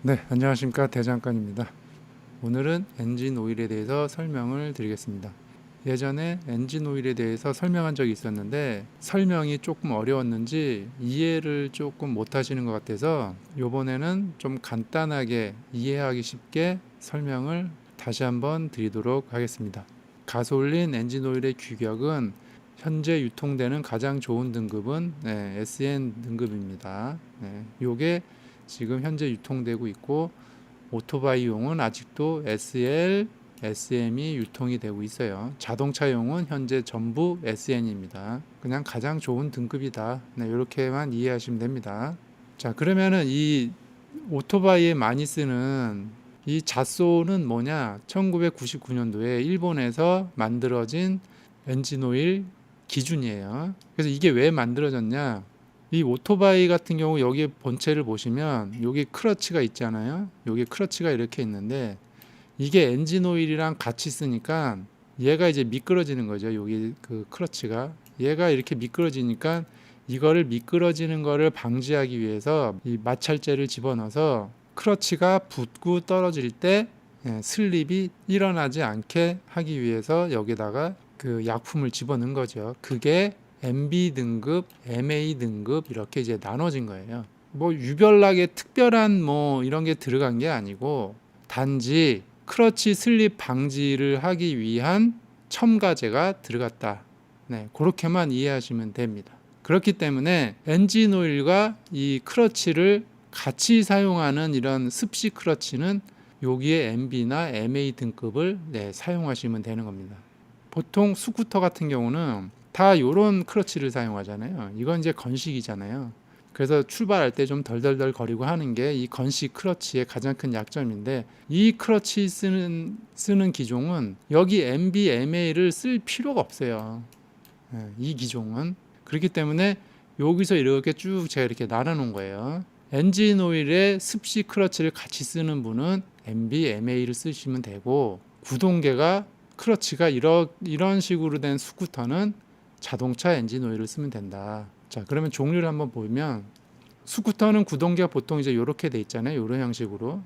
네, 안녕하십니까. 대장간입니다. 오늘은 엔진 오일에 대해서 설명을 드리겠습니다. 예전에 엔진 오일에 대해서 설명한 적이 있었는데 설명이 조금 어려웠는지 이해를 조금 못 하시는 것 같아서 이번에는 좀 간단하게 이해하기 쉽게 설명을 다시 한번 드리도록 하겠습니다. 가솔린 엔진 오일의 규격은 현재 유통되는 가장 좋은 등급은 SN 등급입니다. 요게 지금 현재 유통되고 있고 오토바이용은 아직도 SL, SM이 유통이 되고 있어요. 자동차용은 현재 전부 SN입니다. 그냥 가장 좋은 등급이다. 이렇게만 이해하시면 됩니다. 자, 그러면은 이 오토바이에 많이 쓰는 이 잣소는 뭐냐? 1999년도에 일본에서 만들어진 엔진오일 기준이에요. 그래서 이게 왜 만들어졌냐? 이 오토바이 같은 경우 여기 본체를 보시면 여기 크러치가 있잖아요. 여기 크러치가 이렇게 있는데 이게 엔진 오일이랑 같이 쓰니까 얘가 이제 미끄러지는 거죠. 여기 그 크러치가 얘가 이렇게 미끄러지니까 이거를 미끄러지는 거를 방지하기 위해서 이 마찰제를 집어넣어서 크러치가 붙고 떨어질 때 슬립이 일어나지 않게 하기 위해서 여기다가 그 약품을 집어넣은 거죠. 그게 MB 등급, MA 등급 이렇게 이제 나눠진 거예요. 뭐 유별나게 특별한 뭐 이런 게 들어간 게 아니고 단지 크러치 슬립 방지를 하기 위한 첨가제가 들어갔다. 그렇게만 이해하시면 됩니다. 그렇기 때문에 엔진 오일과 이 크러치를 같이 사용하는 이런 습식 크러치는 여기에 MB나 MA 등급을 사용하시면 되는 겁니다. 보통 스쿠터 같은 경우는 다 이런 크러치를 사용하잖아요. 이건 이제 건식이잖아요. 그래서 출발할 때 좀 덜덜덜 거리고 하는 게 이 건식 크러치의 가장 큰 약점인데 이 크러치 쓰는 기종은 여기 MB, MA를 쓸 필요가 없어요. 이 기종은. 그렇기 때문에 여기서 이렇게 쭉 제가 이렇게 나눠놓은 거예요. 엔진 오일에 습식 크러치를 같이 쓰는 분은 MB, MA를 쓰시면 되고 구동계가 크러치가 이런 식으로 된 스쿠터는 자동차 엔진 오일을 쓰면 된다. 자, 그러면 종류를 한번 보면 스쿠터는 구동계가 보통 이제 이렇게 돼 있잖아요. 이런 형식으로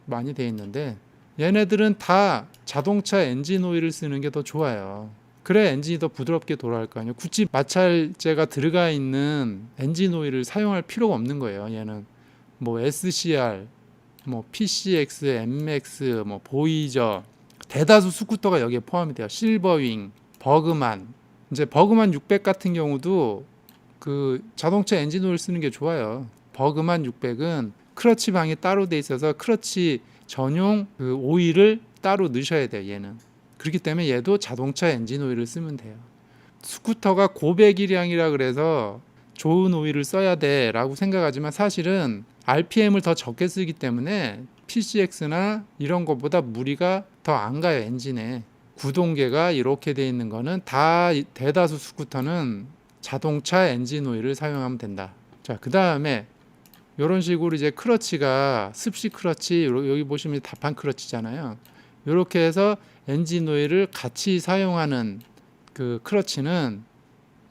많이 돼 있는데 얘네들은 다 자동차 엔진 오일을 쓰는 게 더 좋아요. 그래 엔진이 더 부드럽게 돌아갈 거 아니에요. 굳이 마찰제가 들어가 있는 엔진 오일을 사용할 필요가 없는 거예요. 얘는 뭐 SCR, 뭐 PCX, MX, 뭐 보이저 대다수 스쿠터가 여기에 포함이 돼요. 실버윙, 버그만. 이제 버그만 600 같은 경우도 그 자동차 엔진 오일 쓰는 게 좋아요. 버그만 600은 크러치 방이 따로 돼 있어서 크러치 전용 그 오일을 따로 넣으셔야 돼요. 얘는. 그렇기 때문에 얘도 자동차 엔진 오일을 쓰면 돼요. 스쿠터가 고배기량이라 그래서 좋은 오일을 써야 돼라고 생각하지만 사실은 RPM을 더 적게 쓰기 때문에 PCX나 이런 것보다 무리가 더 안 가요. 엔진에. 구동계가 이렇게 돼 있는 거는 다 대다수 스쿠터는 자동차 엔진 오일을 사용하면 된다. 자, 그 다음에 이런 식으로 이제 크러치가 습식 크러치 여기 보시면 다판 크러치잖아요. 이렇게 해서 엔진 오일을 같이 사용하는 그 크러치는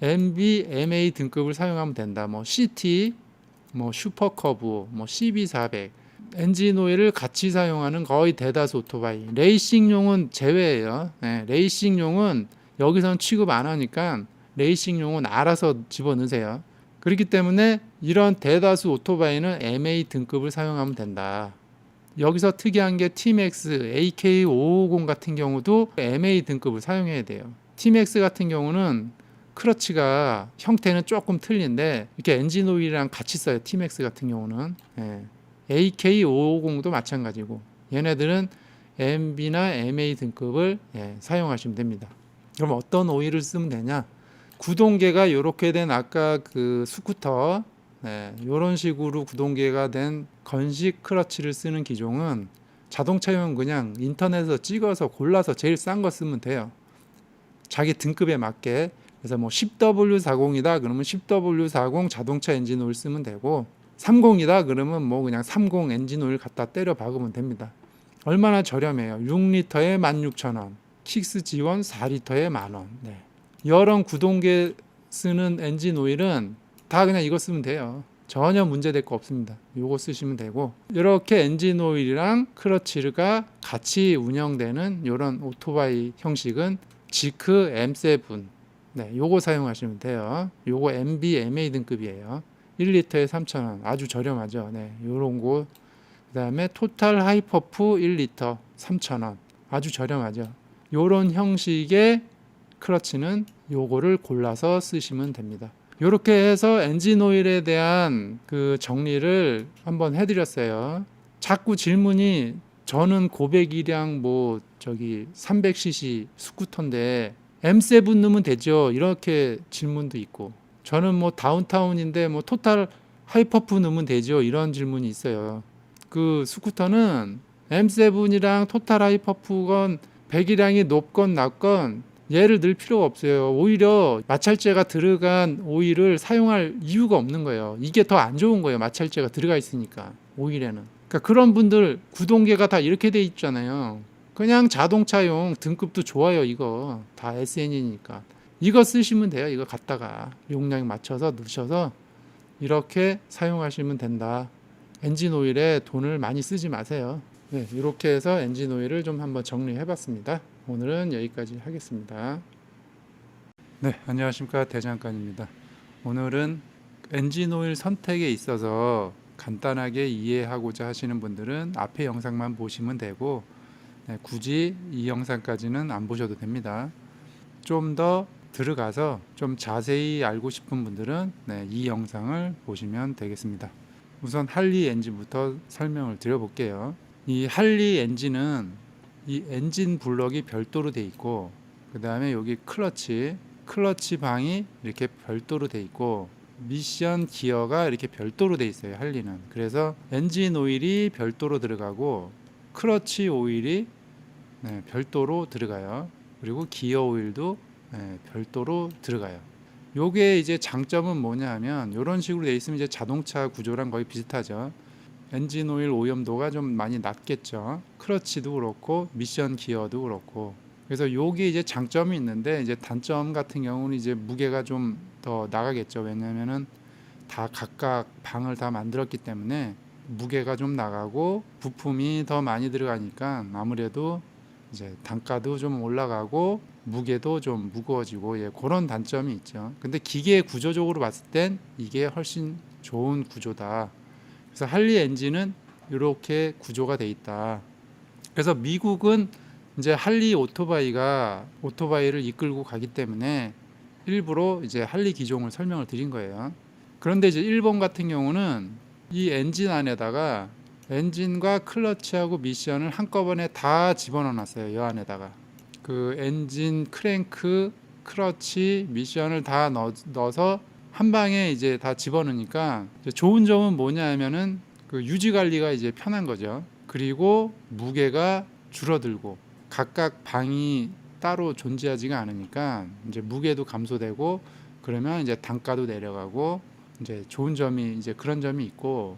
MB, MA 등급을 사용하면 된다. 뭐 CT, 뭐 슈퍼커브, 뭐 CB400 엔진 오일을 같이 사용하는 거의 대다수 오토바이. 레이싱용은 제외예요. 레이싱용은 여기서는 취급 안 하니까 레이싱용은 알아서 집어넣으세요. 그렇기 때문에 이런 대다수 오토바이는 MA 등급을 사용하면 된다. 여기서 특이한 게 T-Max AK550 같은 경우도 MA 등급을 사용해야 돼요. T-Max 같은 경우는 크러치가 형태는 조금 틀린데 이렇게 엔진 오일이랑 같이 써요. T-Max 같은 경우는. AK550도 마찬가지고 얘네들은 MB나 MA 등급을 사용하시면 됩니다. 그럼 어떤 오일을 쓰면 되냐? 구동계가 이렇게 된 아까 그 스쿠터 이런 식으로 구동계가 된 건식 크러치를 쓰는 기종은 자동차용 그냥 인터넷에서 찍어서 골라서 제일 싼 거 쓰면 돼요. 자기 등급에 맞게. 그래서 뭐 10W40이다 그러면 10W40 자동차 엔진 오일 쓰면 되고 30이다 그러면 뭐 그냥 30 엔진 오일 갖다 때려 박으면 됩니다. 얼마나 저렴해요. 6리터에 16,000원, 킥스 지원 4리터에 만원. 여러 구동계 쓰는 엔진 오일은 다 그냥 이거 쓰면 돼요. 전혀 문제될 거 없습니다. 요거 쓰시면 되고, 이렇게 엔진 오일이랑 크러치가 같이 운영되는 이런 오토바이 형식은 지크 M7, 네, 요거 사용하시면 돼요. 요거 MB, MA 등급이에요. 1리터에 3,000원, 아주 저렴하죠. 네, 요런 거. 그 다음에 토탈 하이퍼프 1리터 3,000원, 아주 저렴하죠. 요런 형식의 크러치는 요거를 골라서 쓰시면 됩니다. 이렇게 해서 엔진 오일에 대한 그 정리를 한번 해드렸어요. 자꾸 질문이, 저는 고배기량 300cc 스쿠터인데 M7 넣으면 되죠, 이렇게 질문도 있고, 저는 다운타운인데 토탈 하이퍼프 넣으면 되죠, 이런 질문이 있어요. 그 스쿠터는 M7이랑 토탈 하이퍼프건 배기량이 높건 낮건 얘를 넣을 필요가 없어요. 오히려 마찰제가 들어간 오일을 사용할 이유가 없는 거예요. 이게 더 안 좋은 거예요. 마찰제가 들어가 있으니까, 오일에는. 그러니까 그런 분들 구동계가 다 이렇게 돼 있잖아요. 그냥 자동차용 등급도 좋아요. 이거 다 SN이니까 이거 쓰시면 돼요. 이거 갖다가 용량 맞춰서 넣으셔서 이렇게 사용하시면 된다. 엔진 오일에 돈을 많이 쓰지 마세요. 네, 이렇게 해서 엔진 오일을 좀 한번 정리해 봤습니다. 오늘은 여기까지 하겠습니다. 네, 안녕하십니까, 대장간입니다. 오늘은 엔진 오일 선택에 있어서 간단하게 이해하고자 하시는 분들은 앞에 영상만 보시면 되고, 네, 굳이 이 영상까지는 안 보셔도 됩니다. 좀 더 들어가서 좀 자세히 알고 싶은 분들은 이 영상을 보시면 되겠습니다. 우선 할리 엔진부터 설명을 드려볼게요. 이 할리 엔진은 이 엔진 블럭이 별도로 돼 있고, 그 다음에 여기 클러치 방이 이렇게 별도로 돼 있고, 미션 기어가 이렇게 별도로 돼 있어요, 할리는. 그래서 엔진 오일이 별도로 들어가고 클러치 오일이 별도로 들어가요. 그리고 기어 오일도 별도로 들어가요. 요게 이제 장점은 뭐냐 하면, 이런 식으로 돼 있으면 이제 자동차 구조랑 거의 비슷하죠. 엔진 오일 오염도가 좀 많이 낮겠죠. 클러치도 그렇고 미션 기어도 그렇고. 그래서 요게 이제 장점이 있는데, 이제 단점 같은 경우는 이제 무게가 좀 더 나가겠죠. 왜냐면은 다 각각 방을 다 만들었기 때문에 무게가 좀 나가고 부품이 더 많이 들어가니까 아무래도 이제 단가도 좀 올라가고 무게도 좀 무거워지고, 그런 단점이 있죠. 근데 기계 구조적으로 봤을 땐 이게 훨씬 좋은 구조다. 그래서 할리 엔진은 이렇게 구조가 돼 있다. 그래서 미국은 이제 할리 오토바이를 이끌고 가기 때문에 일부러 이제 할리 기종을 설명을 드린 거예요. 그런데 이제 일본 같은 경우는 이 엔진 안에다가 엔진과 클러치하고 미션을 한꺼번에 다 집어넣어 놨어요. 이 안에다가 그 엔진, 크랭크, 클러치, 미션을 다 넣어서 한 방에 이제 다 집어넣으니까, 좋은 점은 뭐냐 하면은 그 유지 관리가 이제 편한 거죠. 그리고 무게가 줄어들고, 각각 방이 따로 존재하지가 않으니까 이제 무게도 감소되고, 그러면 이제 단가도 내려가고, 이제 좋은 점이 이제 그런 점이 있고,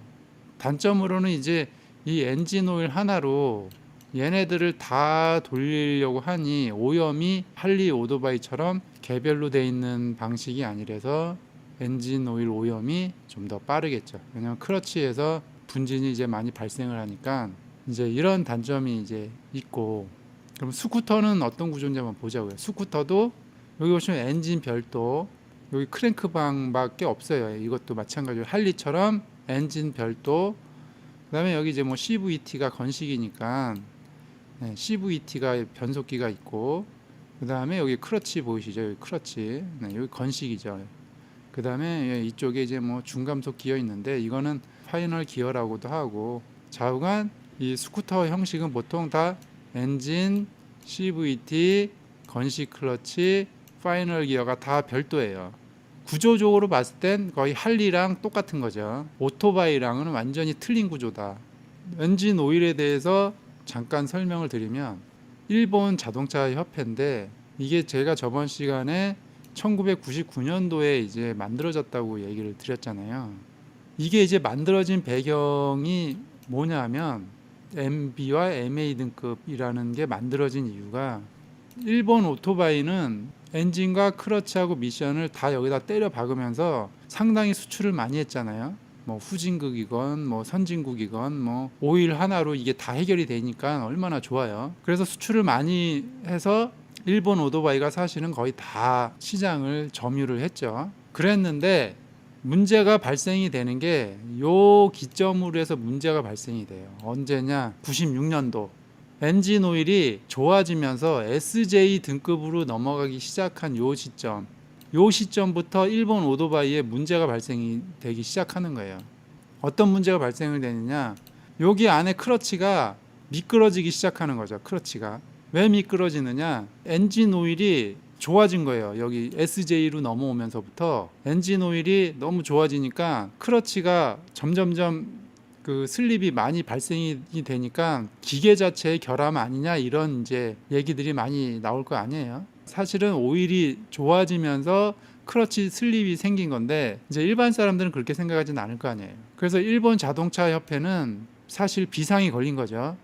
단점으로는 이제 이 엔진 오일 하나로 얘네들을 다 돌리려고 하니 오염이 할리 오토바이처럼 개별로 돼 있는 방식이 아니라서 엔진 오일 오염이 좀 더 빠르겠죠. 왜냐하면 클러치에서 분진이 이제 많이 발생을 하니까 이제 이런 단점이 이제 있고. 그럼 스쿠터는 어떤 구조인지 한번 보자고요. 스쿠터도 여기 보시면 엔진 별도, 여기 크랭크 방밖에 없어요. 이것도 마찬가지로 할리처럼 엔진 별도, 그다음에 여기 이제 CVT가 건식이니까 CVT가 변속기가 있고, 그다음에 여기 클러치 보이시죠? 여기 클러치, 여기 건식이죠. 그다음에 이쪽에 이제 중감속 기어 있는데, 이거는 파이널 기어라고도 하고, 좌우간 이 스쿠터 형식은 보통 다 엔진, CVT, 건식 클러치, 파이널 기어가 다 별도예요. 구조적으로 봤을 땐 거의 할리랑 똑같은 거죠. 오토바이랑은 완전히 틀린 구조다. 엔진 오일에 대해서 잠깐 설명을 드리면, 일본 자동차 협회인데, 이게 제가 저번 시간에 1999년도에 이제 만들어졌다고 얘기를 드렸잖아요. 이게 이제 만들어진 배경이 뭐냐 하면, MB와 MA 등급이라는 게 만들어진 이유가, 일본 오토바이는 엔진과 클러치하고 미션을 다 여기다 때려 박으면서 상당히 수출을 많이 했잖아요. 뭐 후진국이건 뭐 선진국이건 뭐 오일 하나로 이게 다 해결이 되니까 얼마나 좋아요. 그래서 수출을 많이 해서 일본 오토바이가 사실은 거의 다 시장을 점유를 했죠. 그랬는데 문제가 발생이 되는 게 요 기점으로 해서 문제가 발생이 돼요. 언제냐? 96년도 엔진 오일이 좋아지면서 SJ 등급으로 넘어가기 시작한 요 시점부터 일본 오토바이에 문제가 발생이 되기 시작하는 거예요. 어떤 문제가 발생이 되느냐? 여기 안에 크러치가 미끄러지기 시작하는 거죠. 크러치가 왜 미끄러지느냐? 엔진 오일이 좋아진 거예요. 여기 SJ로 넘어오면서부터 엔진 오일이 너무 좋아지니까 크러치가 점점점 그 슬립이 많이 발생이 되니까 기계 자체의 결함 아니냐 이런 이제 얘기들이 많이 나올 거 아니에요. 사실은 오일이 좋아지면서 크러치 슬립이 생긴 건데 이제 일반 사람들은 그렇게 생각하지는 않을 거 아니에요. 그래서 일본 자동차 협회는 사실 비상이 걸린 거죠.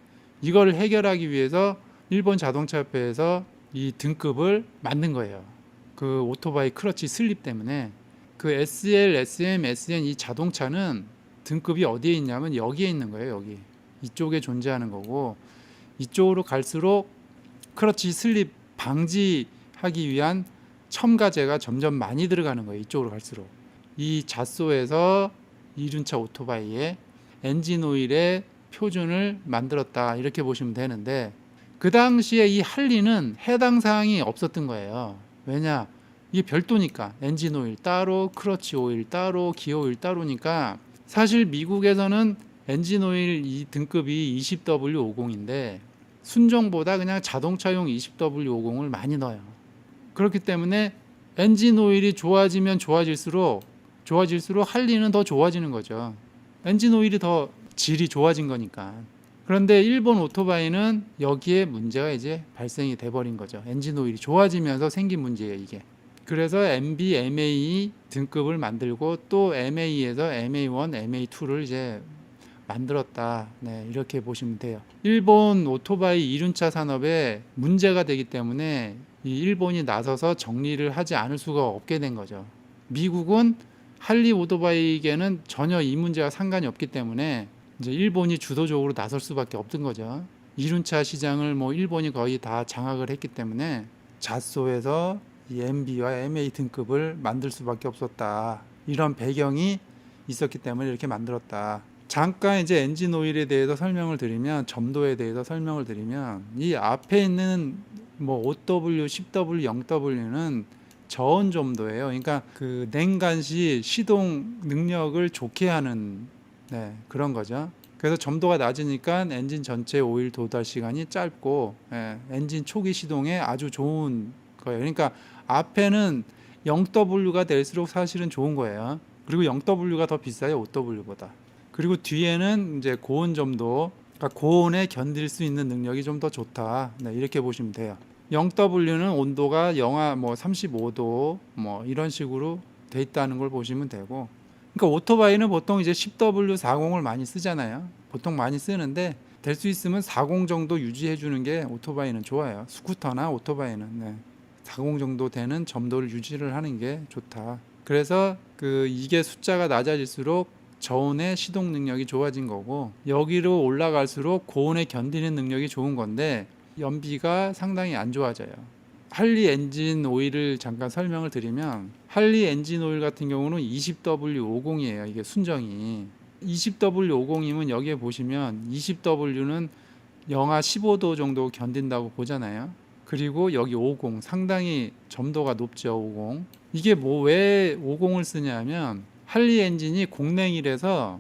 이걸 해결하기 위해서 일본 자동차 협회에서 이 등급을 만든 거예요. 그 오토바이 크러치 슬립 때문에. 그 SL, SM, SN 이 자동차는 등급이 어디에 있냐면 여기에 있는 거예요. 여기 이쪽에 존재하는 거고, 이쪽으로 갈수록 크러치 슬립 방지하기 위한 첨가제가 점점 많이 들어가는 거예요. 이쪽으로 갈수록. 이 잣소에서 이륜차 오토바이의 엔진 오일의 표준을 만들었다 이렇게 보시면 되는데, 그 당시에 이 할리는 해당 사항이 없었던 거예요. 왜냐? 이게 별도니까. 엔진 오일 따로, 크러치 오일 따로, 기어 오일 따로니까. 사실 미국에서는 엔진 오일 이 등급이 20W50인데 순정보다 그냥 자동차용 20W50을 많이 넣어요. 그렇기 때문에 엔진 오일이 좋아지면 좋아질수록 할리는 더 좋아지는 거죠. 엔진 오일이 더 질이 좋아진 거니까. 그런데 일본 오토바이는 여기에 문제가 이제 발생이 돼버린 거죠. 엔진 오일이 좋아지면서 생긴 문제예요, 이게. 그래서 MB, MA 등급을 만들고 또 MA에서 MA1, MA2를 이제 만들었다. 네, 이렇게 보시면 돼요. 일본 오토바이 이륜차 산업에 문제가 되기 때문에 이 일본이 나서서 정리를 하지 않을 수가 없게 된 거죠. 미국은 할리 오토바이에게는 전혀 이 문제와 상관이 없기 때문에 이제 일본이 주도적으로 나설 수밖에 없던 거죠. 이륜차 시장을 뭐 일본이 거의 다 장악을 했기 때문에 잣소에서 이 MB와 MA 등급을 만들 수밖에 없었다. 이런 배경이 있었기 때문에 이렇게 만들었다. 잠깐 이제 엔진 오일에 대해서 설명을 드리면, 점도에 대해서 설명을 드리면, 이 앞에 있는 뭐 5W, 10W, 0W는 저온 점도예요. 그러니까 그 냉간시 시동 능력을 좋게 하는 그런 거죠. 그래서 점도가 낮으니까 엔진 전체 오일 도달 시간이 짧고 엔진 초기 시동에 아주 좋은 거예요. 그러니까 앞에는 0W가 될수록 사실은 좋은 거예요. 그리고 0W가 더 비싸요, 5W보다. 그리고 뒤에는 이제 고온 점도, 그러니까 고온에 견딜 수 있는 능력이 좀 더 좋다. 이렇게 보시면 돼요. 0W는 온도가 영하 뭐 35도 뭐 이런 식으로 돼 있다는 걸 보시면 되고, 그러니까 오토바이는 보통 이제 10W40을 많이 쓰잖아요. 보통 많이 쓰는데 될 수 있으면 40 정도 유지해 주는 게 오토바이는 좋아요. 스쿠터나 오토바이는 40 정도 되는 점도를 유지를 하는 게 좋다. 그래서 이게 숫자가 낮아질수록 저온의 시동 능력이 좋아진 거고, 여기로 올라갈수록 고온에 견디는 능력이 좋은 건데 연비가 상당히 안 좋아져요. 할리 엔진 오일을 잠깐 설명을 드리면, 할리 엔진 오일 같은 경우는 20W50이에요. 이게 순정이 20W50이면 여기에 보시면 20W는 영하 15도 정도 견딘다고 보잖아요. 그리고 여기 50 상당히 점도가 높죠. 50 이게 뭐 왜 50을 쓰냐면 할리 엔진이 공냉이라서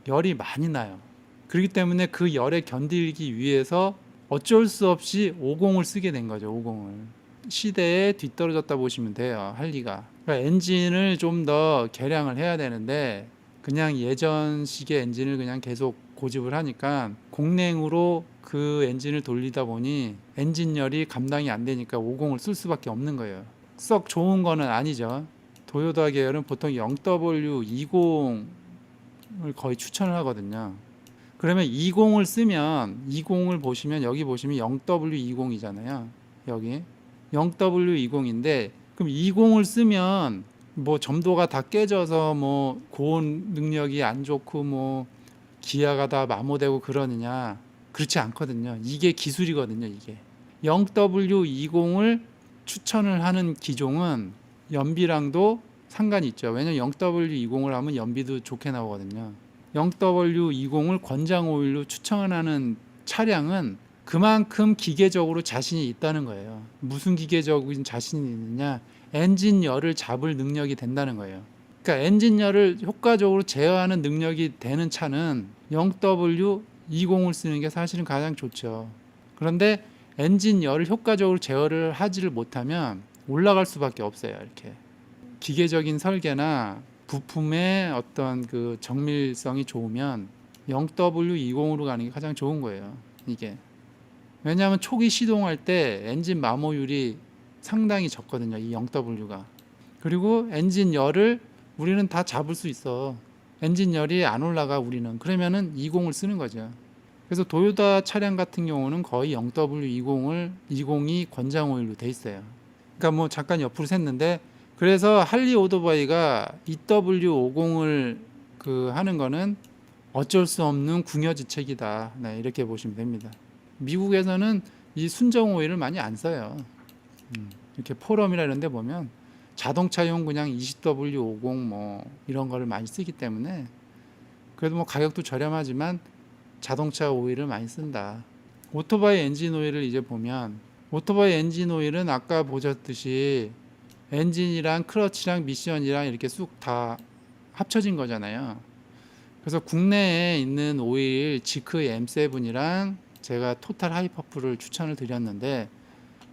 열이 많이 나요. 그렇기 때문에 그 열에 견디기 위해서 어쩔 수 없이 50을 쓰게 된 거죠. 50을 시대에 뒤떨어졌다 보시면 돼요, 할리가. 그러니까 엔진을 좀 더 개량을 해야 되는데 그냥 예전식의 엔진을 그냥 계속 고집을 하니까 공냉으로 그 엔진을 돌리다 보니 엔진열이 감당이 안 되니까 50을 쓸 수밖에 없는 거예요. 썩 좋은 거는 아니죠. 도요타 계열은 보통 0W20을 거의 추천을 하거든요. 그러면 20을 쓰면 20을 보시면 여기 보시면 0W20이잖아요. 여기 0W20인데 그럼 20을 쓰면 뭐 점도가 다 깨져서 뭐 고온 능력이 안 좋고 뭐 기아가 다 마모되고 그러느냐, 그렇지 않거든요. 이게 기술이거든요. 이게 0W20을 추천을 하는 기종은 연비랑도 상관이 있죠. 왜냐면 0W20을 하면 연비도 좋게 나오거든요. 0W20을 권장 오일로 추천하는 차량은 그만큼 기계적으로 자신이 있다는 거예요. 무슨 기계적인 자신이 있느냐? 엔진 열을 잡을 능력이 된다는 거예요. 그러니까 엔진 열을 효과적으로 제어하는 능력이 되는 차는 0W20을 쓰는 게 사실은 가장 좋죠. 그런데 엔진 열을 효과적으로 제어를 하지를 못하면 올라갈 수밖에 없어요. 이렇게 기계적인 설계나 부품의 어떤 그 정밀성이 좋으면 0W20으로 가는 게 가장 좋은 거예요. 이게 왜냐하면 초기 시동할 때 엔진 마모율이 상당히 적거든요. 이 0W가. 그리고 엔진 열을 우리는 다 잡을 수 있어. 엔진 열이 안 올라가 우리는. 그러면은 20을 쓰는 거죠. 그래서 도요타 차량 같은 경우는 거의 0W20이 권장 오일로 돼 있어요. 그러니까 뭐 잠깐 옆으로 샜는데, 그래서 할리 오토바이가 EW50을 그 하는 거는 어쩔 수 없는 궁여지책이다. 네, 이렇게 보시면 됩니다. 미국에서는 이 순정 오일을 많이 안 써요. 이렇게 포럼이나 이런 데 보면 자동차용 그냥 20W50 뭐 이런 거를 많이 쓰기 때문에, 그래도 뭐 가격도 저렴하지만 자동차 오일을 많이 쓴다. 오토바이 엔진 오일을 이제 보면, 오토바이 엔진 오일은 아까 보셨듯이 엔진이랑 크러치랑 미션이랑 이렇게 쑥 다 합쳐진 거잖아요. 그래서 국내에 있는 오일 지크 M7이랑 제가 토탈 하이퍼프를 추천을 드렸는데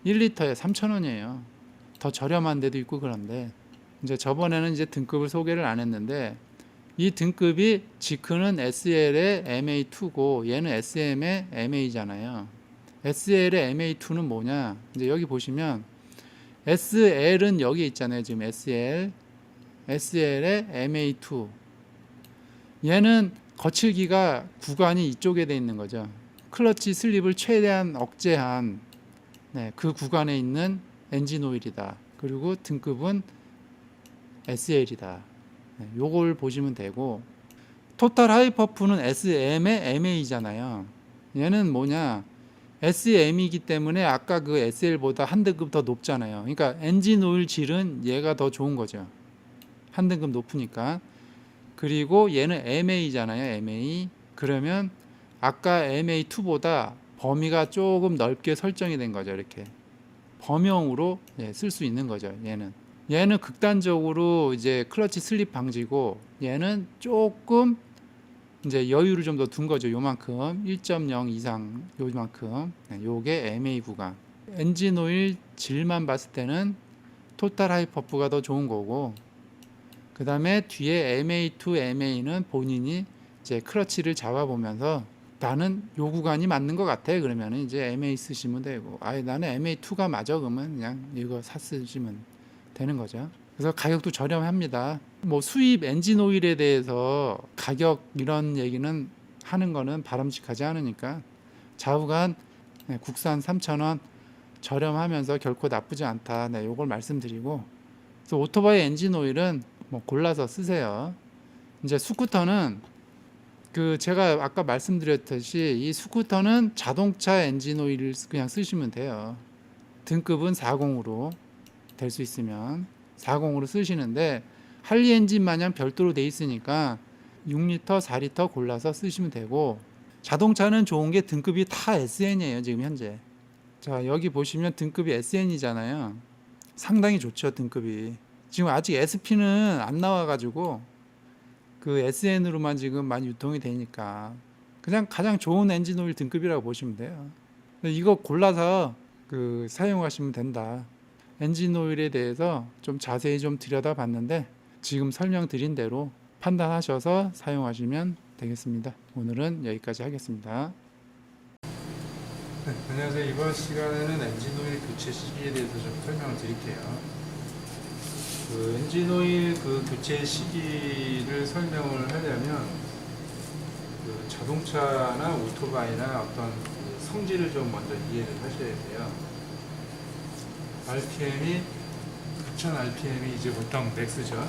1리터에 3,000원이에요. 더 저렴한 데도 있고. 그런데 이제 저번에는 이제 등급을 소개를 안 했는데, 이 등급이 지크는 SL의 MA2고 얘는 SM의 MA잖아요. SL의 MA2는 뭐냐? 이제 여기 보시면 SL은 여기 있잖아요. 지금 SL의 MA2. 얘는 거칠기가 구간이 이쪽에 돼 있는 거죠. 클러치 슬립을 최대한 억제한 그 구간에 있는 엔진 오일이다. 그리고 등급은 SL이다. 요걸 보시면 되고, 토탈 하이퍼프는 SM의 MA잖아요. 얘는 뭐냐? SM이기 때문에 아까 그 SL보다 한 등급 더 높잖아요. 그러니까 엔진 오일 질은 얘가 더 좋은 거죠. 한 등급 높으니까. 그리고 얘는 MA잖아요. MA. 그러면 아까 MA2보다 범위가 조금 넓게 설정이 된 거죠. 이렇게 범용으로 쓸 수 있는 거죠. 얘는 극단적으로 이제 클러치 슬립 방지고, 얘는 조금 이제 여유를 좀 더 둔 거죠. 요만큼 1.0 이상 요만큼. 요게 MA 구간. 엔진 오일 질만 봤을 때는 토탈 하이퍼프가 더 좋은 거고, 그 다음에 뒤에 MA2, MA는 본인이 이제 클러치를 잡아보면서 나는 요 구간이 맞는 것 같아. 그러면 이제 MA 쓰시면 되고, 나는 MA2가 맞아. 그러면 그냥 이거 쓰시면 되는 거죠. 그래서 가격도 저렴합니다. 뭐 수입 엔진 오일에 대해서 가격 이런 얘기는 하는 거는 바람직하지 않으니까 좌우간 국산 3,000원 저렴하면서 결코 나쁘지 않다. 요걸 말씀드리고, 그래서 오토바이 엔진 오일은 뭐 골라서 쓰세요. 이제 스쿠터는 제가 아까 말씀드렸듯이 이 스쿠터는 자동차 엔진 오일을 그냥 쓰시면 돼요. 등급은 40으로 될 수 있으면 40으로 쓰시는데, 할리 엔진 마냥 별도로 돼 있으니까 6리터, 4리터 골라서 쓰시면 되고, 자동차는 좋은 게 등급이 다 SN이에요. 지금 현재. 자, 여기 보시면 등급이 SN이잖아요. 상당히 좋죠. 등급이. 지금 아직 SP는 안 나와가지고 그 SN으로만 지금 많이 유통이 되니까 그냥 가장 좋은 엔진 오일 등급이라고 보시면 돼요. 이거 골라서 사용하시면 된다. 엔진 오일에 대해서 좀 자세히 좀 들여다봤는데, 지금 설명드린 대로 판단하셔서 사용하시면 되겠습니다. 오늘은 여기까지 하겠습니다. 안녕하세요. 이번 시간에는 엔진 오일 교체 시기에 대해서 좀 설명을 드릴게요. 엔진 오일 교체 시기를 설명을 하려면 자동차나 오토바이나 어떤 성질을 좀 먼저 이해를 하셔야 돼요. RPM이 6,000 rpm이 이제 보통 맥스죠.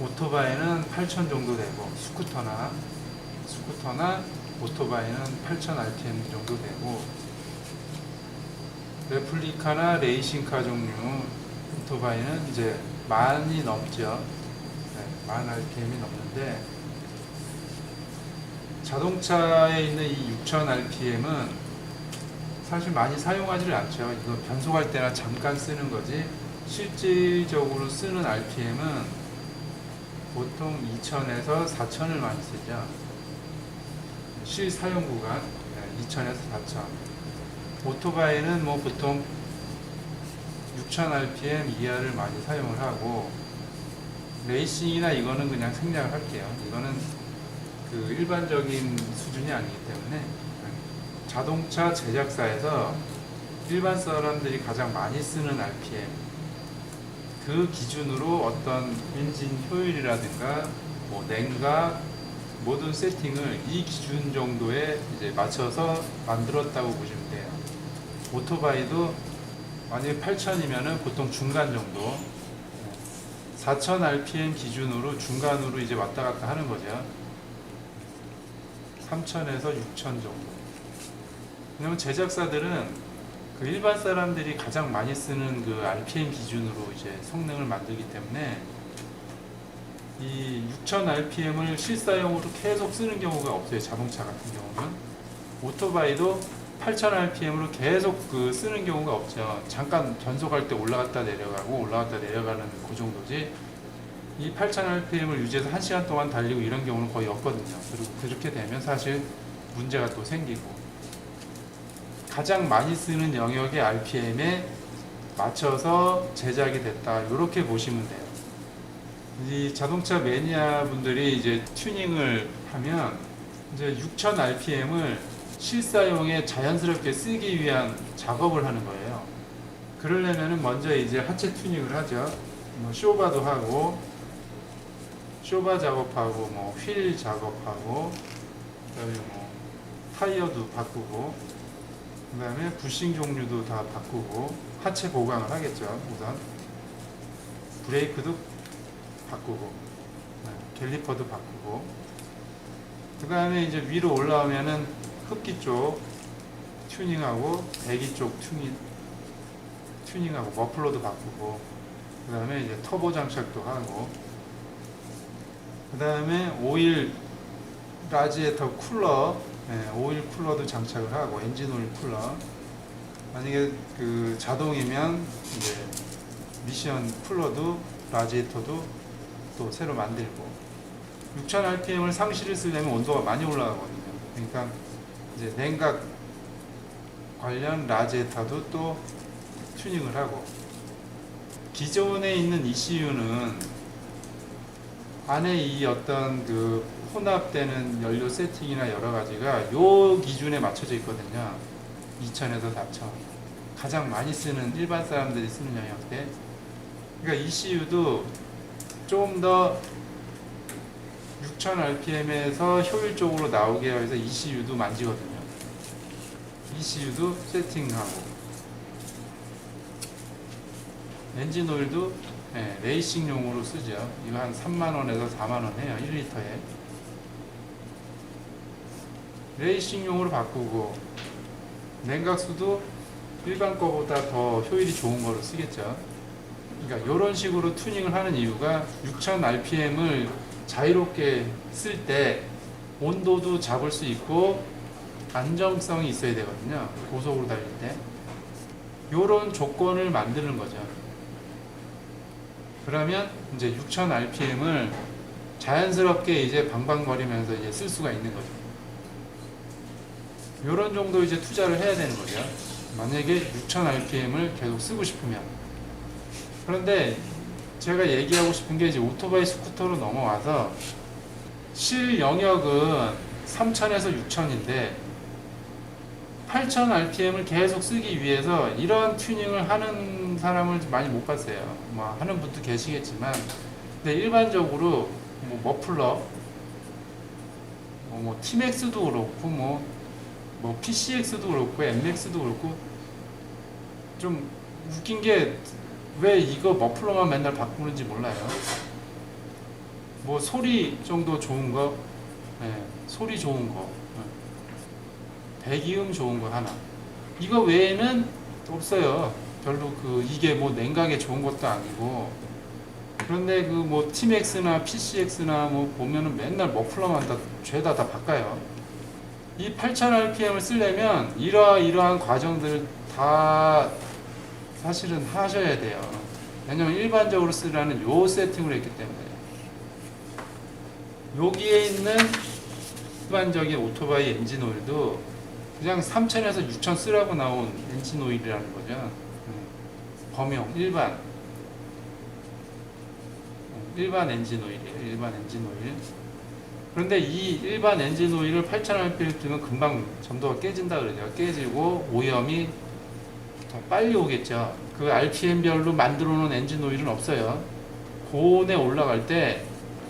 오토바이는 8,000 정도 되고, 스쿠터나 오토바이는 8,000 rpm 정도 되고, 레플리카나 레이싱카 종류 오토바이는 이제 만이 넘죠. 네, 만 rpm이 넘는데, 자동차에 있는 이 6,000 rpm은 사실 많이 사용하지를 않죠. 이거 변속할 때나 잠깐 쓰는 거지, 실질적으로 쓰는 rpm은 보통 2,000에서 4,000을 많이 쓰죠. 실사용 구간 2,000에서 4,000. 오토바이는 뭐 보통 6,000 rpm 이하를 많이 사용을 하고, 레이싱이나 이거는 그냥 생략을 할게요. 이거는 그 일반적인 수준이 아니기 때문에. 자동차 제작사에서 일반 사람들이 가장 많이 쓰는 rpm, 그 기준으로 어떤 엔진 효율이라든가 뭐 냉각 모든 세팅을 이 기준 정도에 이제 맞춰서 만들었다고 보시면 돼요. 오토바이도 만약에 8,000이면은 보통 중간 정도, 4,000 rpm 기준으로 중간으로 이제 왔다 갔다 하는 거죠. 3,000에서 6,000 정도. 왜냐면 제작사들은 그 일반 사람들이 가장 많이 쓰는 그 rpm 기준으로 이제 성능을 만들기 때문에 이 6,000 rpm을 실사용으로 계속 쓰는 경우가 없어요. 자동차 같은 경우는. 오토바이도 8,000 rpm으로 계속 그 쓰는 경우가 없죠. 잠깐 변속할 때 올라갔다 내려가는 그 정도지, 이 8,000 rpm을 유지해서 1시간 동안 달리고 이런 경우는 거의 없거든요. 그리고 그렇게 되면 사실 문제가 또 생기고, 가장 많이 쓰는 영역의 rpm에 맞춰서 제작이 됐다, 이렇게 보시면 돼요. 이 자동차 매니아 분들이 이제 튜닝을 하면 이제 6,000 rpm을 실사용에 자연스럽게 쓰기 위한 작업을 하는 거예요. 그러려면은 먼저 이제 하체 튜닝을 하죠. 뭐 쇼바도 하고, 쇼바 작업하고, 뭐 휠 작업하고, 그다음에 뭐 타이어도 바꾸고, 그다음에 부싱 종류도 다 바꾸고, 하체 보강을 하겠죠. 우선 브레이크도 바꾸고, 갤리퍼도 바꾸고, 그 다음에 이제 위로 올라오면은 흡기 쪽 튜닝하고, 배기 쪽 튜닝하고, 머플러도 바꾸고, 그 다음에 이제 터보 장착도 하고, 그 다음에 오일 라지에이터 쿨러, 오일 쿨러도 장착을 하고, 엔진 오일 쿨러. 만약에 그 자동이면 이제 미션 쿨러도, 라지에이터도 또 새로 만들고, 6,000 rpm을 상시를 쓰려면 온도가 많이 올라가거든요. 그러니까 이제 냉각 관련 라지에이터도 또 튜닝을 하고, 기존에 있는 ECU는 안에 이 어떤 그 혼합되는 연료 세팅이나 여러 가지가 요 기준에 맞춰져 있거든요. 2,000에서 4,000. 가장 많이 쓰는, 일반 사람들이 쓰는 영역대. 그러니까 ECU도 좀 더 6,000 rpm에서 효율적으로 나오게 해서 ECU도 만지거든요. ECU도 세팅하고, 엔진 오일도 레이싱용으로 쓰죠. 이거 한 3만원에서 4만원 해요. 1리터에. 레이싱용으로 바꾸고, 냉각수도 일반 거보다 더 효율이 좋은 거로 쓰겠죠. 그러니까 이런 식으로 튜닝을 하는 이유가 6,000 rpm을 자유롭게 쓸 때 온도도 잡을 수 있고 안정성이 있어야 되거든요. 고속으로 달릴 때. 이런 조건을 만드는 거죠. 그러면 이제 6,000 rpm을 자연스럽게 이제 방방거리면서 이제 쓸 수가 있는 거죠. 이런 정도 이제 투자를 해야 되는 거죠. 만약에 6,000 rpm을 계속 쓰고 싶으면. 그런데 제가 얘기하고 싶은 게 이제 오토바이 스쿠터로 넘어와서 실 영역은 3,000에서 6,000인데 8,000 rpm을 계속 쓰기 위해서 이런 튜닝을 하는 사람을 많이 못 봤어요. 뭐 하는 분도 계시겠지만, 근데 일반적으로 뭐 머플러, 뭐 TMAX도 그렇고, 뭐 PCX도 그렇고, MX도 그렇고, 좀 웃긴 게 왜 이거 머플러만 맨날 바꾸는지 몰라요. 뭐 소리 정도 좋은 거, 예, 소리 좋은 거, 배기음 좋은 거 하나. 이거 외에는 없어요. 별로 이게 뭐 냉각에 좋은 것도 아니고. 그런데 뭐 팀엑스나 PCX나 뭐 보면은 맨날 머플러만 다 죄다 바꿔요. 이 8000rpm을 쓰려면 이러한 과정들을 다 사실은 하셔야 돼요. 왜냐면 일반적으로 쓰라는 요 세팅을 했기 때문에. 여기에 있는 일반적인 오토바이 엔진 오일도 그냥 3000에서 6000 쓰라고 나온 엔진 오일이라는 거죠. 범용 일반 엔진 오일이에요. 일반 엔진 오일. 그런데 이 일반 엔진 오일을 8000rpm 뜨면 금방 점도가 깨진다 그러죠. 깨지고 오염이 더 빨리 오겠죠. 그 RPM별로 만들어 놓은 엔진 오일은 없어요. 고온에 올라갈 때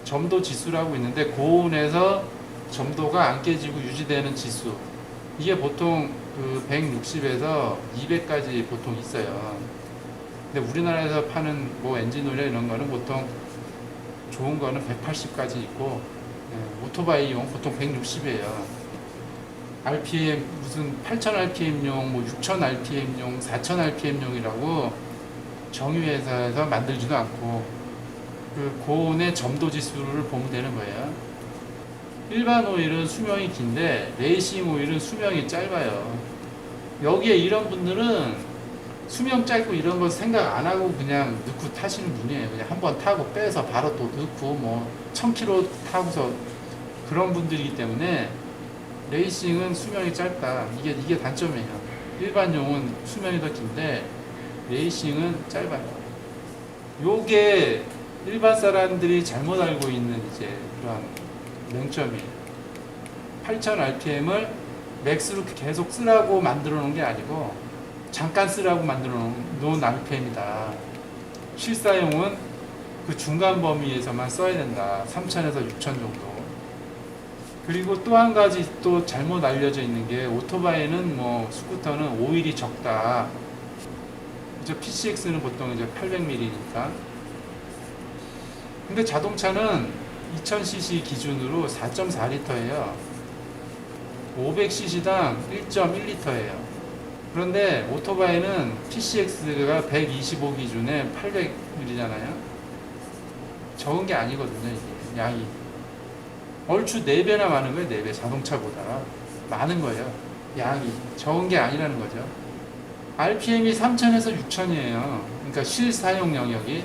점도 지수라고 있는데 고온에서 점도가 안 깨지고 유지되는 지수, 이게 보통 160에서 200까지 보통 있어요. 근데 우리나라에서 파는 뭐 엔진 오일 이런 거는 보통 좋은 거는 180까지 있고, 오토바이용 보통 160이에요. RPM 무슨 8000rpm용, 뭐 6000rpm용, 4000rpm용이라고 정유회사에서 만들지도 않고 고온의 점도 지수를 보면 되는 거예요. 일반 오일은 수명이 긴데 레이싱 오일은 수명이 짧아요. 여기에 이런 분들은 수명 짧고 이런 거 생각 안 하고 그냥 넣고 타시는 분이에요. 그냥 한번 타고 빼서 바로 또 넣고 뭐 1000km 타고서 그런 분들이기 때문에 레이싱은 수명이 짧다. 이게 단점이에요. 일반용은 수명이 더 긴데 레이싱은 짧아요. 요게 일반 사람들이 잘못 알고 있는 이제 그런 맹점이에요. 8000rpm을 맥스로 계속 쓰라고 만들어 놓은 게 아니고 잠깐 쓰라고 만들어 놓은 RPM이다. 실사용은 그 중간 범위에서만 써야 된다. 3000에서 6000 정도. 그리고 또 한 가지 또 잘못 알려져 있는 게 오토바이는 뭐 스쿠터는 오일이 적다. 이제 PCX는 보통 이제 800ml니까. 근데 자동차는 2000cc 기준으로 4.4L예요. 500cc당 1.1L예요. 그런데 오토바이는 PCX가 125 기준에 800ml잖아요. 적은 게 아니거든요, 이게 양이. 얼추 4배나 많은 거예요, 4배. 자동차보다 많은 거예요, 양이. 적은 게 아니라는 거죠. RPM이 3000에서 6000이에요. 그러니까 실사용 영역이.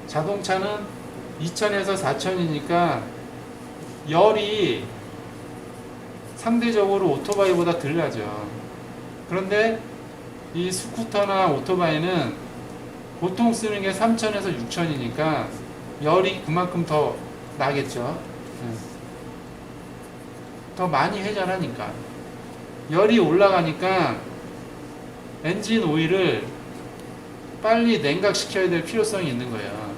자동차는 2000에서 4000이니까 열이 상대적으로 오토바이보다 덜 나죠. 그런데 이 스쿠터나 오토바이는 보통 쓰는 게 3000에서 6000이니까 열이 그만큼 더 나겠죠. 더 많이 회전하니까. 열이 올라가니까 엔진 오일을 빨리 냉각시켜야 될 필요성이 있는 거예요.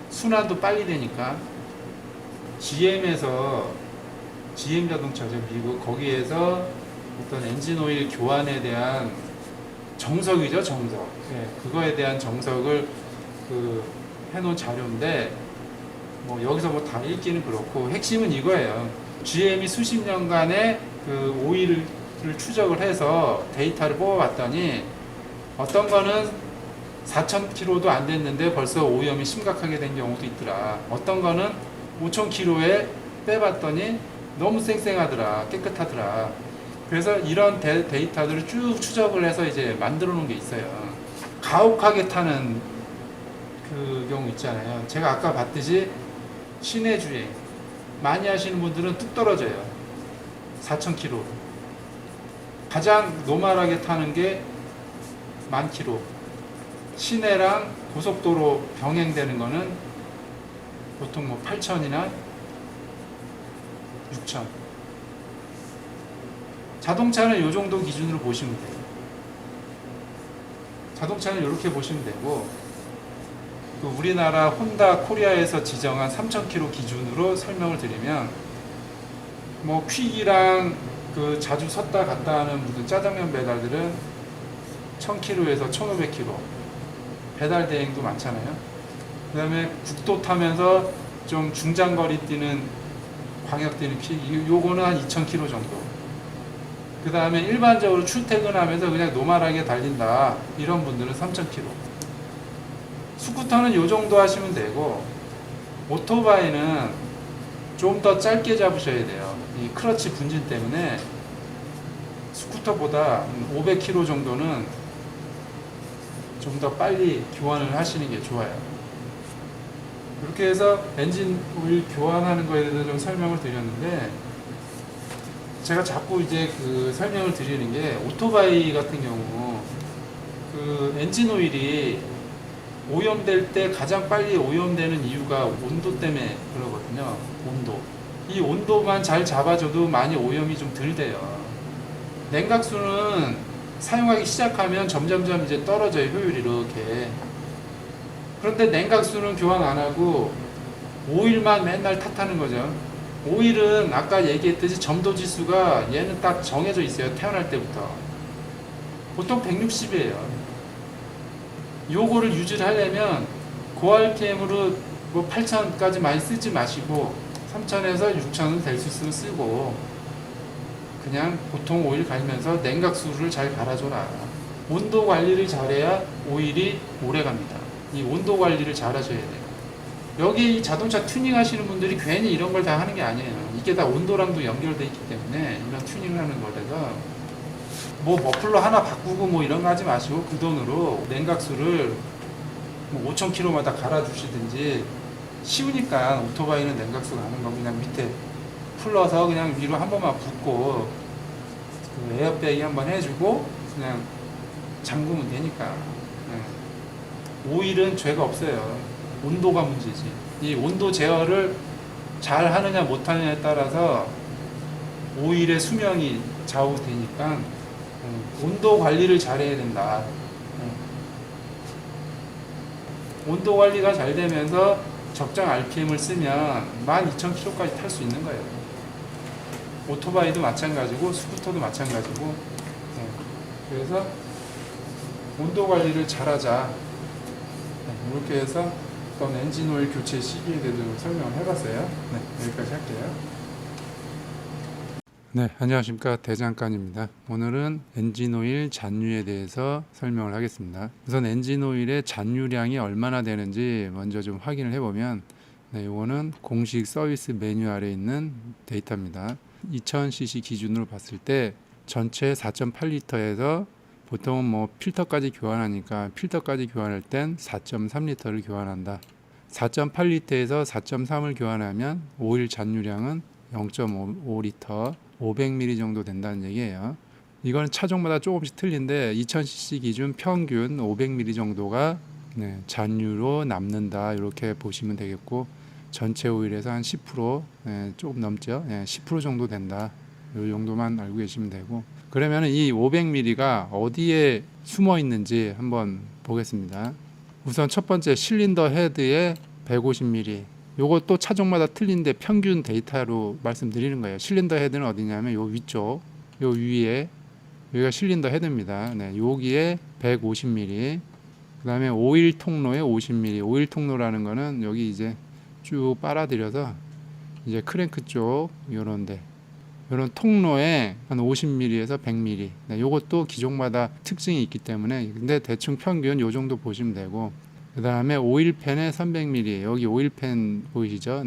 순환도 빨리 되니까. GM 자동차죠, 미국. 거기에서 어떤 엔진 오일 교환에 대한 정석이죠, 정석. 그거에 대한 정석을 해놓은 자료인데, 뭐 여기서 뭐 다 읽기는 그렇고, 핵심은 이거예요. GM이 수십 년간의 그 오일을 추적을 해서 데이터를 뽑아봤더니, 어떤 거는 4000km도 안 됐는데 벌써 오염이 심각하게 된 경우도 있더라. 어떤 거는 5000km에 빼봤더니 너무 쌩쌩하더라. 깨끗하더라. 그래서 이런 데이터들을 쭉 추적을 해서 이제 만들어 놓은 게 있어요. 가혹하게 타는 그 경우 있잖아요. 제가 아까 봤듯이 시내 주행 많이 하시는 분들은 뚝 떨어져요. 4000km. 가장 노멀하게 타는 게 10,000km. 시내랑 고속도로 병행되는 거는 보통 뭐 8,000이나 6,000. 자동차는 이 정도 기준으로 보시면 돼요. 자동차는 이렇게 보시면 되고, 우리나라 혼다 코리아에서 지정한 3,000km 기준으로 설명을 드리면, 뭐 퀵이랑 자주 섰다 갔다 하는 무슨 짜장면 배달들은 1000km에서 1500km. 배달 대행도 많잖아요. 그 다음에 국도 타면서 좀 중장거리 뛰는 광역 뛰는 요거는 한 2,000km 정도. 그 다음에 일반적으로 출퇴근하면서 그냥 노멀하게 달린다 이런 분들은 3,000km. 스쿠터는 요 정도 하시면 되고, 오토바이는 좀 더 짧게 잡으셔야 돼요. 이 클러치 분진 때문에 스쿠터보다 500km 정도는 좀 더 빨리 교환을 하시는 게 좋아요. 이렇게 해서 엔진 오일 교환하는 거에 대해서 좀 설명을 드렸는데, 제가 자꾸 이제 그 설명을 드리는 게, 오토바이 같은 경우 그 엔진 오일이 오염될 때 가장 빨리 오염되는 이유가 온도 때문에 그러거든요. 온도. 이 온도만 잘 잡아줘도 많이 오염이 좀 덜 돼요. 냉각수는 사용하기 시작하면 점점점 이제 떨어져요, 효율이 이렇게. 그런데 냉각수는 교환 안 하고 오일만 맨날 탓하는 거죠. 오일은 아까 얘기했듯이 점도 지수가 얘는 딱 정해져 있어요, 태어날 때부터. 보통 160이에요. 요거를 유지를 하려면 고RPM으로 뭐 8,000까지 많이 쓰지 마시고 3,000에서 6,000은 될 수 있으면 쓰고, 그냥 보통 오일 갈면서 냉각수를 잘 갈아줘라. 온도 관리를 잘해야 오일이 오래 갑니다. 이 온도 관리를 잘 하셔야 돼요. 여기 이 자동차 튜닝 하시는 분들이 괜히 이런 걸 다 하는 게 아니에요. 이게 다 온도랑도 연결되어 있기 때문에 이런 튜닝을 하는 거라서, 뭐 머플러 하나 바꾸고 뭐 이런 거 하지 마시고 그 돈으로 냉각수를 뭐 5,000km마다 갈아주시든지, 쉬우니까 오토바이는 냉각수 가는 거 그냥 밑에 풀러서 그냥 위로 한 번만 붓고 그 에어백이 한번 해주고 그냥 잠그면 되니까. 오일은 죄가 없어요. 온도가 문제지. 이 온도 제어를 잘 하느냐 못 하느냐에 따라서 오일의 수명이 좌우되니까 온도 관리를 잘 해야 된다. 온도 관리가 잘 되면서 적정 RPM을 쓰면 12,000km까지 탈 수 있는 거예요. 오토바이도 마찬가지고 스쿠터도 마찬가지고. 그래서 온도 관리를 잘하자. 이렇게 해서 어떤 엔진 오일 교체 시기에 대해서 설명을 해봤어요. 여기까지 할게요. 네, 안녕하십니까, 대장간입니다. 오늘은 엔진오일 잔유에 대해서 설명을 하겠습니다. 우선 엔진오일의 잔유량이 얼마나 되는지 먼저 좀 확인을 해보면, 이거는 공식 서비스 매뉴얼에 있는 데이터입니다. 2000cc 기준으로 봤을 때 전체 4.8리터에서 보통은 뭐 필터까지 교환하니까 필터까지 교환할 땐 4.3리터를 교환한다. 4.8리터에서 4.3을 교환하면 오일 잔유량은 0.5리터 500ml 정도 된다는 얘기예요. 이건 차종마다 조금씩 틀린데 2000cc 기준 평균 500ml 정도가 잔유로 남는다, 이렇게 보시면 되겠고, 전체 오일에서 한 10%, 조금 넘죠. 10% 정도 된다. 이 정도만 알고 계시면 되고, 그러면 이 500ml가 어디에 숨어 있는지 한번 보겠습니다. 우선 첫 번째 실린더 헤드에 150ml. 요것도 차종마다 틀린데 평균 데이터로 말씀드리는 거예요. 실린더 헤드는 어디냐면 요 위쪽, 요 위에, 여기가 실린더 헤드입니다. 여기에 150ml. 그 다음에 오일 통로에 50ml. 오일 통로라는 거는 여기 이제 쭉 빨아들여서 이제 크랭크 쪽 요런데, 요런 통로에 한 50ml에서 100ml. 요것도 기종마다 특징이 있기 때문에, 근데 대충 평균 요 정도 보시면 되고, 그 다음에 오일팬에 300ml. 여기 오일팬 보이시죠?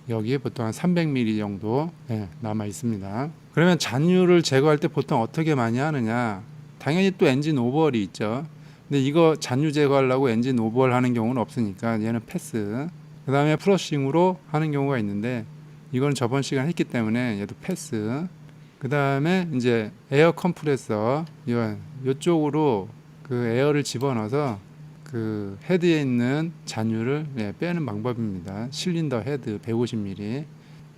여기에 보통 한 300ml 정도 남아 있습니다. 그러면 잔유를 제거할 때 보통 어떻게 많이 하느냐? 당연히 또 엔진 오버홀이 있죠. 근데 이거 잔유 제거하려고 엔진 오버홀 하는 경우는 없으니까 얘는 패스. 그 다음에 프러싱으로 하는 경우가 있는데, 이건 저번 시간 했기 때문에 얘도 패스. 그 다음에 이제 에어 컴프레서, 이쪽으로 그 에어를 집어넣어서 그 헤드에 있는 잔유를 빼는 방법입니다. 실린더 헤드 150ml.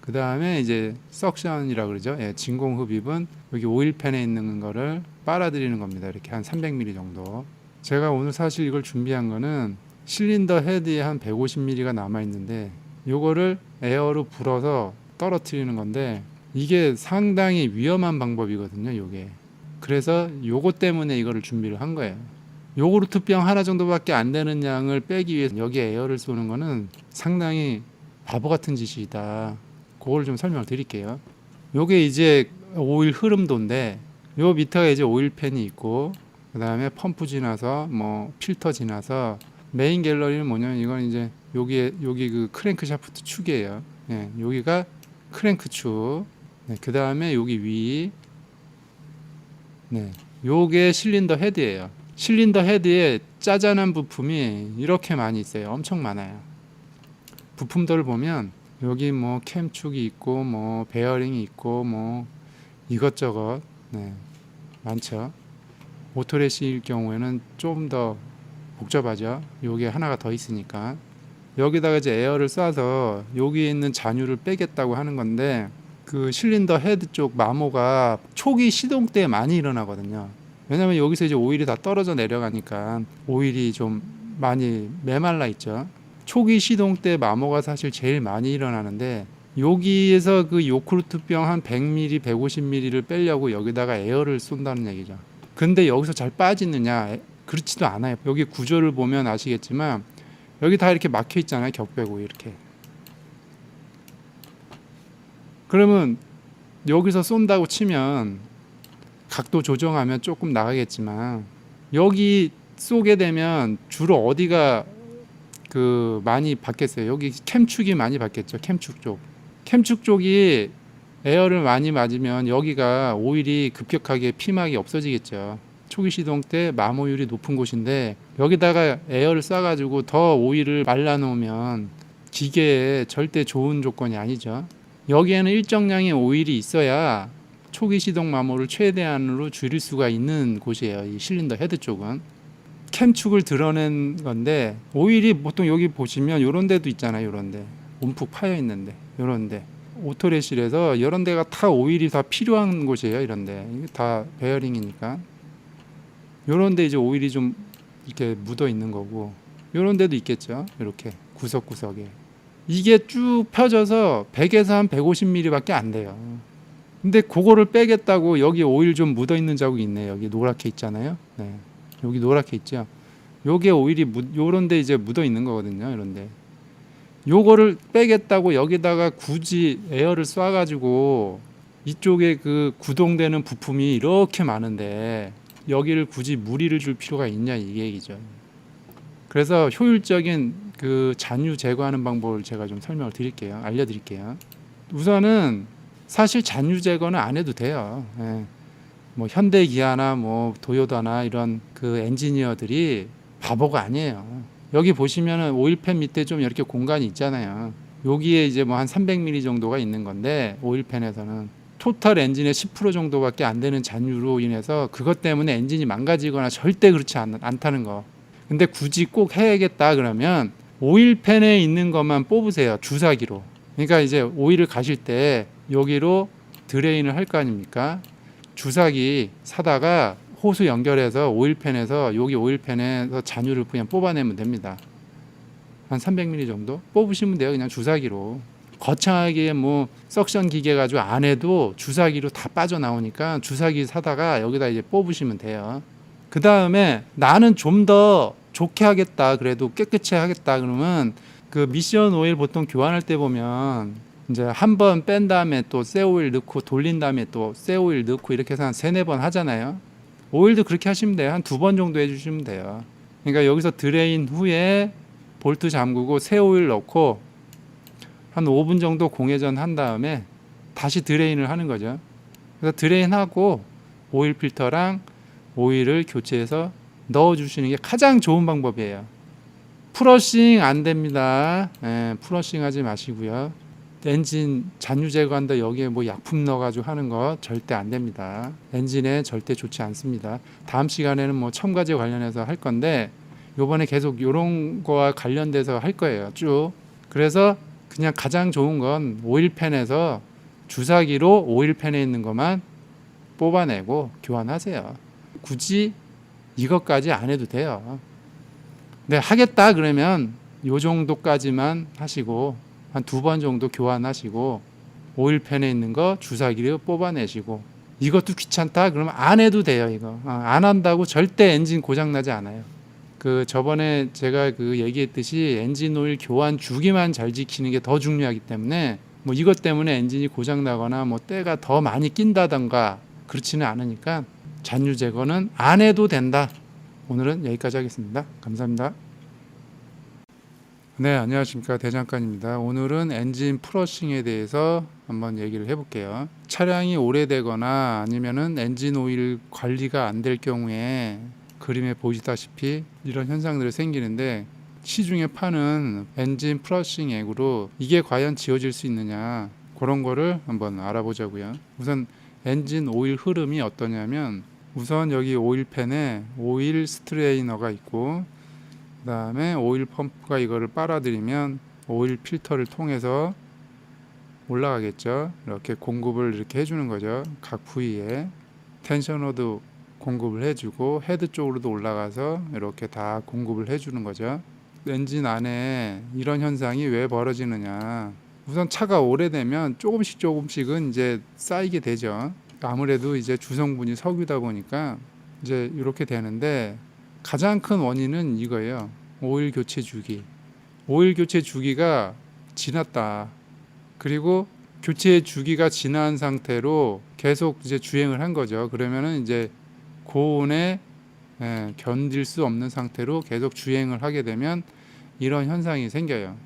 그 다음에 이제 석션이라 그러죠. 진공 흡입은 여기 오일팬에 있는 거를 빨아들이는 겁니다. 이렇게 한 300ml 정도. 제가 오늘 사실 이걸 준비한 거는 실린더 헤드에 한 150ml가 남아 있는데, 요거를 에어로 불어서 떨어뜨리는 건데, 이게 상당히 위험한 방법이거든요, 요게. 그래서 요거 때문에 이거를 준비를 한 거예요. 요구르트병 하나 정도밖에 안 되는 양을 빼기 위해서 여기에 에어를 쏘는 거는 상당히 바보 같은 짓이다. 그걸 좀 설명을 드릴게요. 요게 이제 오일 흐름도인데 요 밑에가 이제 오일팬이 있고 그 다음에 펌프 지나서 뭐 필터 지나서 메인 갤러리는 뭐냐면 이건 이제 여기 그 크랭크 샤프트 축이에요. 예, 여기가 크랭크 축. 네, 그 다음에 여기 위. 네, 요게 실린더 헤드예요. 실린더 헤드에 짜잔한 부품이 이렇게 많이 있어요. 엄청 많아요. 부품들을 보면 여기 뭐 캠축이 있고 뭐 베어링이 있고 뭐 이것저것 네, 많죠. 오토레시일 경우에는 좀 더 복잡하죠. 요게 하나가 더 있으니까 여기다가 이제 에어를 쏴서 여기에 있는 잔유를 빼겠다고 하는 건데 그 실린더 헤드 쪽 마모가 초기 시동 때 많이 일어나거든요. 왜냐면 여기서 이제 오일이 다 떨어져 내려가니까 오일이 좀 많이 메말라 있죠. 초기 시동 때 마모가 사실 제일 많이 일어나는데 여기에서 그 요구르트병 한 100ml, 150ml를 빼려고 여기다가 에어를 쏜다는 얘기죠. 근데 여기서 잘 빠지느냐? 그렇지도 않아요. 여기 구조를 보면 아시겠지만 여기 다 이렇게 막혀 있잖아요. 격배고 이렇게. 그러면 여기서 쏜다고 치면 각도 조정하면 조금 나가겠지만 여기 쏘게 되면 주로 어디가 그 많이 받겠어요. 여기 캠축이 많이 받겠죠. 캠축 쪽. 캠축 쪽이 에어를 많이 맞으면 여기가 오일이 급격하게 피막이 없어지겠죠. 초기 시동 때 마모율이 높은 곳인데 여기다가 에어를 쏴가지고 더 오일을 말라놓으면 기계에 절대 좋은 조건이 아니죠. 여기에는 일정량의 오일이 있어야 초기 시동 마모를 최대한으로 줄일 수가 있는 곳이에요. 이 실린더 헤드 쪽은. 캠축을 드러낸 건데 오일이 보통 여기 보시면 이런 데도 있잖아요. 이런 데 움푹 파여 있는데 이런 데 오토레실에서 이런 데가 다 오일이 다 필요한 곳이에요. 이런 데 이게 다 베어링이니까 이런 데 이제 오일이 좀 이렇게 묻어 있는 거고 이런 데도 있겠죠. 이렇게 구석구석에 이게 쭉 펴져서 100에서 한 150mm 밖에 안 돼요. 근데 그거를 빼겠다고 여기 오일 좀 묻어 있는 자국이 있네요. 여기 노랗게 있잖아요. 네. 여기 노랗게 있죠. 요게 오일이 요런데 이제 묻어 있는 거거든요. 이런데 요거를 빼겠다고 여기다가 굳이 에어를 쏴가지고 이쪽에 그 구동되는 부품이 이렇게 많은데 여기를 굳이 무리를 줄 필요가 있냐 이 얘기죠. 그래서 효율적인 그 잔유 제거하는 방법을 제가 좀 설명을 드릴게요. 알려드릴게요. 우선은 사실 잔유 제거는 안 해도 돼요. 예. 뭐 현대 기아나 뭐 도요타나 이런 그 엔지니어들이 바보가 아니에요. 여기 보시면은 오일팬 밑에 좀 이렇게 공간이 있잖아요. 여기에 이제 뭐 한 300mm 정도가 있는 건데 오일팬에서는 토탈 엔진의 10% 정도밖에 안 되는 잔유로 인해서 그것 때문에 엔진이 망가지거나 절대 그렇지 않다는 거. 근데 굳이 꼭 해야겠다 그러면 오일팬에 있는 것만 뽑으세요. 주사기로. 그러니까 이제 오일을 가실 때 여기로 드레인을 할 거 아닙니까? 주사기 사다가 호수 연결해서 오일팬에서 여기 오일팬에서 잔유를 그냥 뽑아내면 됩니다. 한 300ml 정도 뽑으시면 돼요. 그냥 주사기로. 거창하게 뭐 석션 기계 가지고 안 해도 주사기로 다 빠져나오니까 주사기 사다가 여기다 이제 뽑으시면 돼요. 그 다음에 나는 좀 더 좋게 하겠다, 그래도 깨끗이 하겠다 그러면 그 미션 오일 보통 교환할 때 보면 이제 한 번 뺀 다음에 또 새 오일 넣고 돌린 다음에 또 새 오일 넣고 이렇게 해서 한 3-4번 하잖아요. 오일도 그렇게 하시면 돼요. 한 2번 정도 해주시면 돼요. 그러니까 여기서 드레인 후에 볼트 잠그고 새 오일 넣고 한 5분 정도 공회전 한 다음에 다시 드레인을 하는 거죠. 그래서 드레인하고 오일 필터랑 오일을 교체해서 넣어주시는 게 가장 좋은 방법이에요. 프러싱 안 됩니다. 프러싱 하지 마시고요. 엔진 잔유 제거한다 여기에 뭐 약품 넣어가지고 하는 거 절대 안 됩니다. 엔진에 절대 좋지 않습니다. 다음 시간에는 뭐 첨가제 관련해서 할 건데 요번에 계속 요런 거와 관련돼서 할 거예요. 쭉. 그래서 그냥 가장 좋은 건 오일팬에서 주사기로 오일팬에 있는 것만 뽑아내고 교환하세요. 굳이 이것까지 안 해도 돼요. 네, 하겠다 그러면 요 정도까지만 하시고 한 2번 정도 교환하시고 오일팬에 있는 거 주사기로 뽑아내시고 이것도 귀찮다? 그러면 안 해도 돼요. 이거 안 한다고 절대 엔진 고장 나지 않아요. 그 저번에 제가 그 얘기했듯이 엔진 오일 교환 주기만 잘 지키는 게 더 중요하기 때문에 뭐 이것 때문에 엔진이 고장 나거나 뭐 때가 더 많이 낀다던가 그렇지는 않으니까 잔유 제거는 안 해도 된다. 오늘은 여기까지 하겠습니다. 감사합니다. 네, 안녕하십니까, 대장간입니다. 오늘은 엔진 플러싱에 대해서 한번 얘기를 해볼게요. 차량이 오래되거나 아니면은 엔진 오일 관리가 안 될 경우에 그림에 보시다시피 이런 현상들이 생기는데, 시중에 파는 엔진 플러싱 액으로 이게 과연 지워질 수 있느냐, 그런 거를 한번 알아보자고요. 우선 엔진 오일 흐름이 어떠냐면, 우선 여기 오일팬에 오일 스트레이너가 있고, 그 다음에 오일 펌프가 이거를 빨아들이면 오일 필터를 통해서 올라가겠죠. 이렇게 공급을 이렇게 해주는 거죠. 각 부위에 텐셔너도 공급을 해주고 헤드 쪽으로도 올라가서 이렇게 다 공급을 해주는 거죠. 엔진 안에 이런 현상이 왜 벌어지느냐, 우선 차가 오래되면 조금씩은 이제 쌓이게 되죠. 아무래도 이제 주성분이 석유다 보니까 이제 이렇게 되는데, 가장 큰 원인은 이거예요. 오일 교체 주기. 오일 교체 주기가 지났다. 그리고 교체 주기가 지난 상태로 계속 이제 주행을 한 거죠. 그러면은 이제 고온에 견딜 수 없는 상태로 계속 주행을 하게 되면 이런 현상이 생겨요.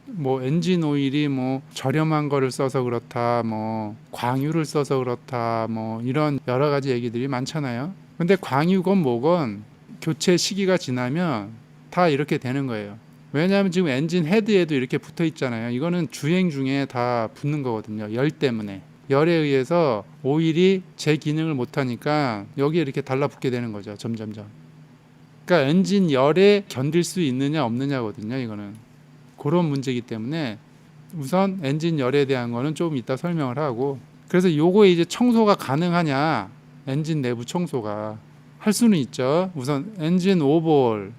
뭐 엔진 오일이 뭐 저렴한 거를 써서 그렇다, 뭐 광유를 써서 그렇다, 뭐 이런 여러 가지 얘기들이 많잖아요. 근데 광유건 뭐건 교체 시기가 지나면 다 이렇게 되는 거예요. 왜냐하면 지금 엔진 헤드에도 이렇게 붙어 있잖아요. 이거는 주행 중에 다 붙는 거거든요. 열 때문에. 열에 의해서 오일이 제 기능을 못하니까 여기에 이렇게 달라붙게 되는 거죠. 점점점. 그러니까 엔진 열에 견딜 수 있느냐 없느냐거든요. 이거는. 그런 문제이기 때문에 우선 엔진 열에 대한 거는 좀 이따 설명을 하고, 그래서 요거에 이제 청소가 가능하냐, 엔진 내부 청소가 할 수는 있죠. 우선 엔진 오버홀,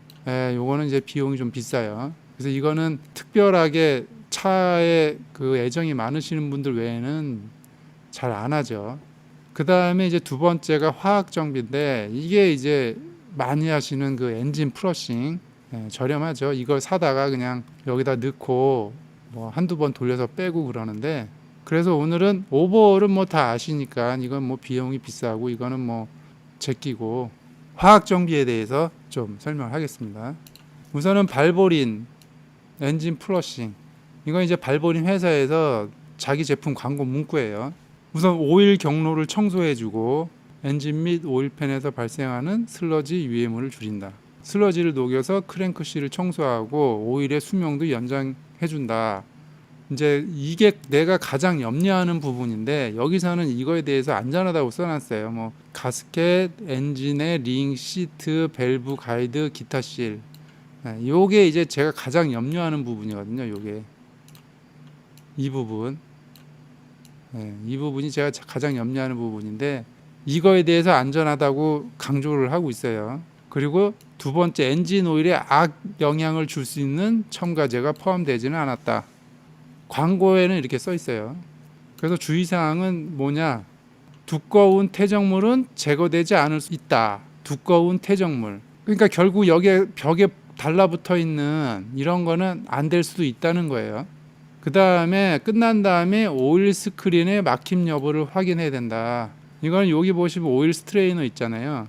요거는 이제 비용이 좀 비싸요. 그래서 이거는 특별하게 차에 그 애정이 많으시는 분들 외에는 잘 안 하죠. 그 다음에 이제 두 번째가 화학 정비인데, 이게 이제 많이 하시는 그 엔진 플러싱, 저렴하죠. 이걸 사다가 그냥 여기다 넣고 뭐 한두 번 돌려서 빼고 그러는데, 그래서 오늘은 오버홀은 뭐 다 아시니까 이건 뭐 비용이 비싸고 이거는 뭐 제끼고, 화학 정비에 대해서 좀 설명을 하겠습니다. 우선은 발보린 엔진 플러싱, 이건 이제 발보린 회사에서 자기 제품 광고 문구예요. 우선 오일 경로를 청소해주고 엔진 및 오일팬에서 발생하는 슬러지 유해물을 줄인다. 슬러지를 녹여서 크랭크실을 청소하고 오일의 수명도 연장해준다. 이제 이게 내가 가장 염려하는 부분인데, 여기서는 이거에 대해서 안전하다고 써놨어요. 뭐 가스켓, 엔진의 링, 시트, 밸브, 가이드, 기타 실. 요게 이제 제가 가장 염려하는 부분이거든요. 요게 이 부분. 이 부분이 제가 가장 염려하는 부분인데, 이거에 대해서 안전하다고 강조를 하고 있어요. 그리고 두 번째, 엔진 오일에 악 영향을 줄 수 있는 첨가제가 포함되지는 않았다. 광고에는 이렇게 써 있어요. 그래서 주의사항은 뭐냐, 두꺼운 퇴적물은 제거되지 않을 수 있다. 두꺼운 퇴적물, 그러니까 결국 여기에 벽에 달라붙어 있는 이런 거는 안 될 수도 있다는 거예요. 그 다음에 끝난 다음에 오일 스크린의 막힘 여부를 확인해야 된다. 이거는 여기 보시면 오일 스트레이너 있잖아요.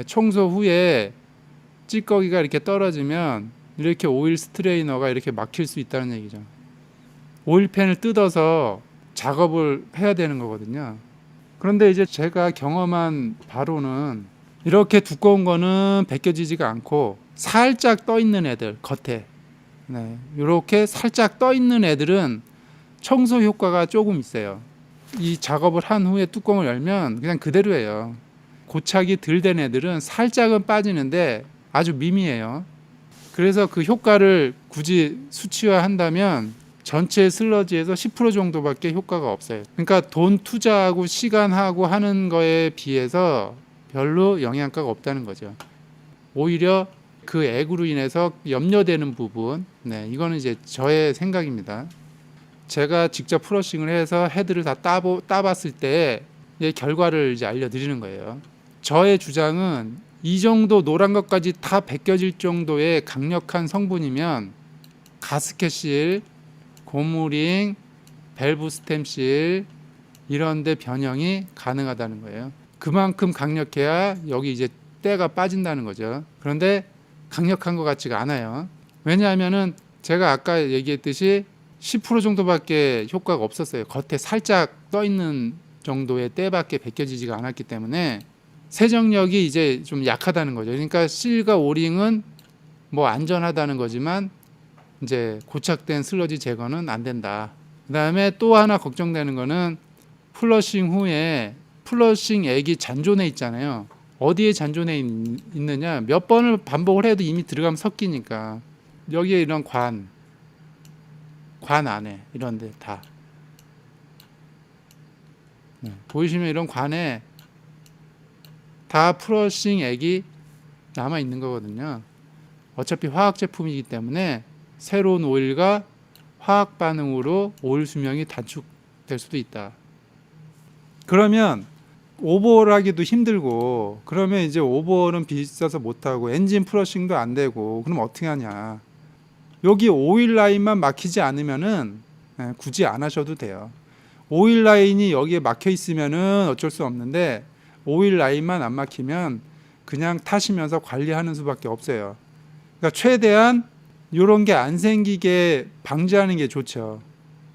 청소 후에 찌꺼기가 이렇게 떨어지면 이렇게 오일 스트레이너가 이렇게 막힐 수 있다는 얘기죠. 오일팬을 뜯어서 작업을 해야 되는 거거든요. 그런데 이제 제가 경험한 바로는 이렇게 두꺼운 거는 벗겨지지가 않고, 살짝 떠 있는 애들 겉에, 이렇게 살짝 떠 있는 애들은 청소 효과가 조금 있어요. 이 작업을 한 후에 뚜껑을 열면 그냥 그대로예요. 고착이 덜 된 애들은 살짝은 빠지는데 아주 미미해요. 그래서 그 효과를 굳이 수치화한다면 전체 슬러지에서 10% 정도밖에 효과가 없어요. 그러니까 돈 투자하고 시간하고 하는 거에 비해서 별로 영향가가 없다는 거죠. 오히려 그 액으로 인해서 염려되는 부분, 이거는 이제 저의 생각입니다. 제가 직접 플러싱을 해서 헤드를 다 따봤을 때 결과를 이제 알려드리는 거예요. 저의 주장은 이 정도 노란 것까지 다 벗겨질 정도의 강력한 성분이면 가스켓실, 고무링, 밸브 스템실 이런 데 변형이 가능하다는 거예요. 그만큼 강력해야 여기 이제 때가 빠진다는 거죠. 그런데 강력한 것 같지가 않아요. 왜냐하면은 제가 아까 얘기했듯이 10% 정도밖에 효과가 없었어요. 겉에 살짝 떠 있는 정도의 때밖에 벗겨지지가 않았기 때문에 세정력이 이제 좀 약하다는 거죠. 그러니까 실과 오링은 뭐 안전하다는 거지만 이제 고착된 슬러지 제거는 안 된다. 그 다음에 또 하나 걱정되는 거는 플러싱 후에 플러싱 액이 잔존해 있잖아요. 어디에 잔존해 있느냐, 몇 번을 반복을 해도 이미 들어가면 섞이니까 여기에 이런 관 안에 이런 데 다 보이시면 이런 관에 다 플러싱 액이 남아 있는 거거든요. 어차피 화학 제품이기 때문에 새로운 오일과 화학 반응으로 오일 수명이 단축될 수도 있다. 그러면 오버홀 하기도 힘들고, 그러면 이제 오버홀은 비싸서 못하고 엔진 플러싱도 안 되고, 그럼 어떻게 하냐. 여기 오일 라인만 막히지 않으면은 굳이 안 하셔도 돼요. 오일 라인이 여기에 막혀 있으면은 어쩔 수 없는데, 오일 라인만 안 막히면 그냥 타시면서 관리하는 수밖에 없어요. 그러니까 최대한 이런 게 안 생기게 방지하는 게 좋죠.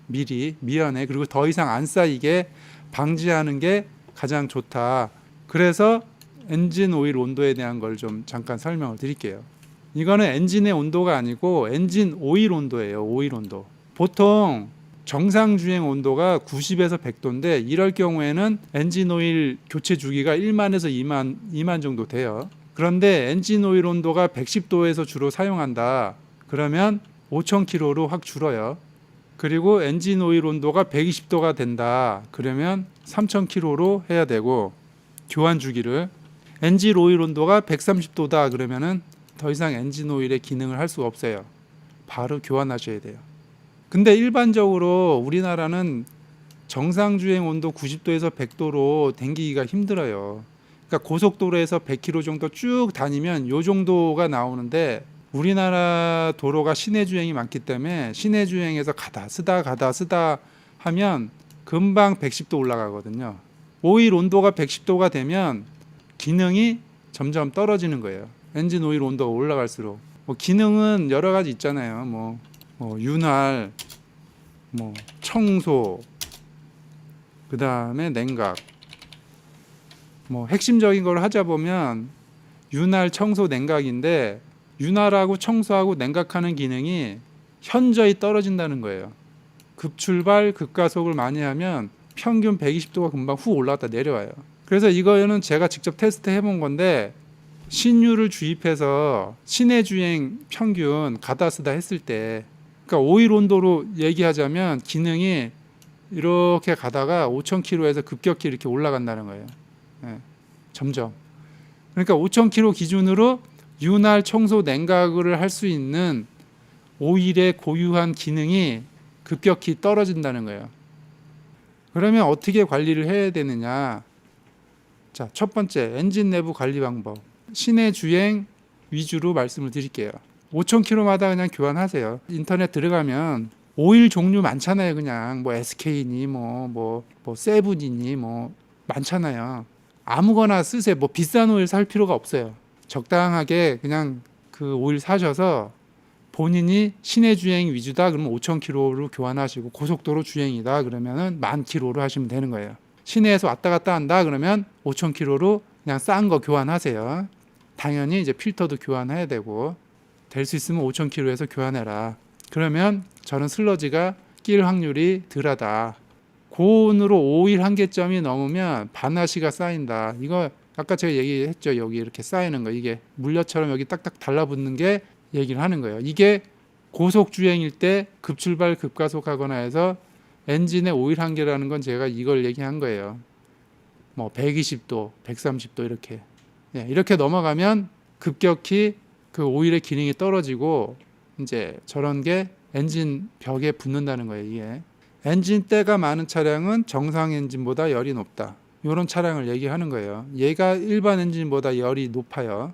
미연에. 그리고 더 이상 안 쌓이게 방지하는 게 가장 좋다. 그래서 엔진 오일 온도에 대한 걸 좀 잠깐 설명을 드릴게요. 이거는 엔진의 온도가 아니고 엔진 오일 온도예요. 오일 온도. 보통 정상 주행 온도가 90에서 100도인데 이럴 경우에는 엔진 오일 교체 주기가 1만에서 2만 정도 돼요. 그런데 엔진 오일 온도가 110도에서 주로 사용한다. 그러면 5,000kg로 확 줄어요. 그리고 엔진 오일 온도가 120도가 된다. 그러면 3,000kg로 해야 되고, 교환 주기를 엔진 오일 온도가 130도다. 그러면은 더 이상 엔진 오일의 기능을 할 수가 없어요. 바로 교환하셔야 돼요. 근데 일반적으로 우리나라는 정상 주행 온도 90도에서 100도로 댕기기가 힘들어요. 그러니까 고속도로에서 100km 정도 쭉 다니면 요 정도가 나오는데, 우리나라 도로가 시내 주행이 많기 때문에 시내 주행에서 가다 쓰다 하면 금방 110도 올라가거든요. 오일 온도가 110도가 되면 기능이 점점 떨어지는 거예요. 엔진 오일 온도가 올라갈수록. 기능은 여러 가지 있잖아요. 윤활, 청소, 그 다음에 냉각. 핵심적인 걸 하자 보면 윤활, 청소, 냉각인데, 윤활하고 청소하고 냉각하는 기능이 현저히 떨어진다는 거예요. 급출발, 급가속을 많이 하면 평균 120도가 금방 훅 올라갔다 내려와요. 그래서 이거는 제가 직접 테스트 해본 건데, 신유를 주입해서 시내 주행 평균 가다 쓰다 했을 때, 그러니까 오일 온도로 얘기하자면 기능이 이렇게 가다가 5,000km에서 급격히 이렇게 올라간다는 거예요. 점점. 그러니까 5,000km 기준으로 윤활, 청소, 냉각을 할 수 있는 오일의 고유한 기능이 급격히 떨어진다는 거예요. 그러면 어떻게 관리를 해야 되느냐? 자, 첫 번째, 엔진 내부 관리 방법. 시내 주행 위주로 말씀을 드릴게요. 5,000km마다 그냥 교환하세요. 인터넷 들어가면 오일 종류 많잖아요. 그냥 SK니 세븐이니 많잖아요. 아무거나 쓰세요. 비싼 오일 살 필요가 없어요. 적당하게 그냥 그 오일 사셔서 본인이 시내 주행 위주다 그러면 5,000km로 교환하시고, 고속도로 주행이다 그러면은 10,000km로 하시면 되는 거예요. 시내에서 왔다 갔다 한다 그러면 5,000km로 그냥 싼 거 교환하세요. 당연히 이제 필터도 교환해야 되고, 될 수 있으면 5,000km에서 교환해라. 그러면 저는 슬러지가 낄 확률이 덜하다. 고온으로 오일 한계점이 넘으면 반화시가 쌓인다. 이거 아까 제가 얘기했죠. 여기 이렇게 쌓이는 거, 이게 물엿처럼 여기 딱딱 달라붙는 게 얘기를 하는 거예요. 이게 고속 주행일 때 급출발 급가속하거나 해서 엔진의 오일 한계라는 건 제가 이걸 얘기한 거예요. 120도, 130도 이렇게 넘어가면 급격히 그 오일의 기능이 떨어지고, 이제 저런 게 엔진 벽에 붙는다는 거예요. 이게 엔진 때가 많은 차량은 정상 엔진보다 열이 높다. 이런 차량을 얘기하는 거예요. 얘가 일반 엔진보다 열이 높아요.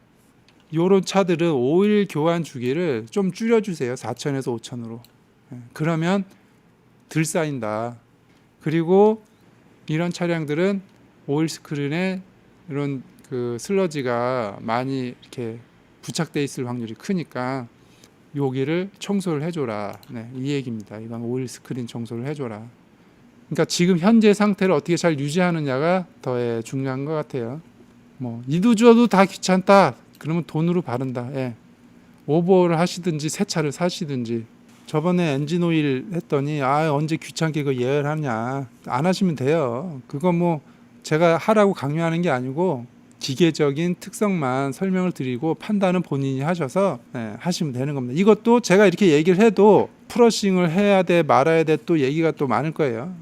이런 차들은 오일 교환 주기를 좀 줄여주세요. 4,000에서 5,000으로. 그러면 덜 쌓인다. 그리고 이런 차량들은 오일 스크린에 이런 그 슬러지가 많이 이렇게 부착돼 있을 확률이 크니까 여기를 청소를 해줘라. 네, 이 얘기입니다. 이건 오일 스크린 청소를 해줘라. 그러니까 지금 현재 상태를 어떻게 잘 유지하느냐가 더 중요한 것 같아요. 뭐 이두저도 다 귀찮다. 그러면 돈으로 바른다. 예. 오버를 하시든지 새 차를 사시든지. 저번에 엔진 오일 했더니 언제 귀찮게 그 예열하냐. 안 하시면 돼요. 그거 뭐 제가 하라고 강요하는 게 아니고 기계적인 특성만 설명을 드리고 판단은 본인이 하셔서 하시면 되는 겁니다. 이것도 제가 이렇게 얘기를 해도 프러싱을 해야 돼 말아야 돼 또 얘기가 또 많을 거예요.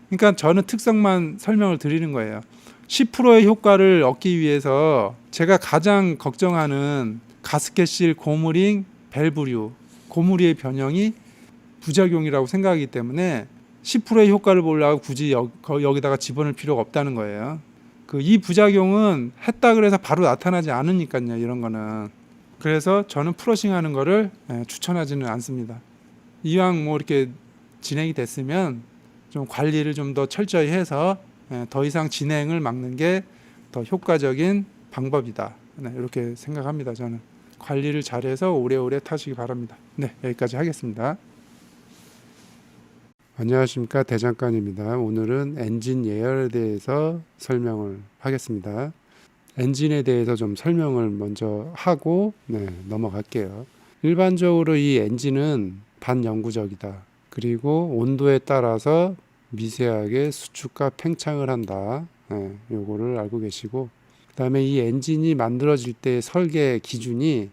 그러니까 저는 특성만 설명을 드리는 거예요. 10%의 효과를 얻기 위해서 제가 가장 걱정하는 가스켓실 고무링 밸브류 고무리의 변형이 부작용이라고 생각하기 때문에 10%의 효과를 보려고 굳이 여기다가 집어넣을 필요가 없다는 거예요. 이 부작용은 했다 그래서 바로 나타나지 않으니까요. 이런 거는. 그래서 저는 프러싱하는 거를 추천하지는 않습니다. 이왕 뭐 이렇게 진행이 됐으면 좀 관리를 좀 더 철저히 해서 더 이상 진행을 막는 게 더 효과적인 방법이다. 이렇게 생각합니다. 저는 관리를 잘해서 오래오래 타시기 바랍니다. 여기까지 하겠습니다. 안녕하십니까, 대장간입니다. 오늘은 엔진 예열에 대해서 설명을 하겠습니다. 엔진에 대해서 좀 설명을 먼저 하고 넘어갈게요. 일반적으로 이 엔진은 반영구적이다. 그리고 온도에 따라서 미세하게 수축과 팽창을 한다. 요거를 알고 계시고, 그 다음에 이 엔진이 만들어질 때의 설계 기준이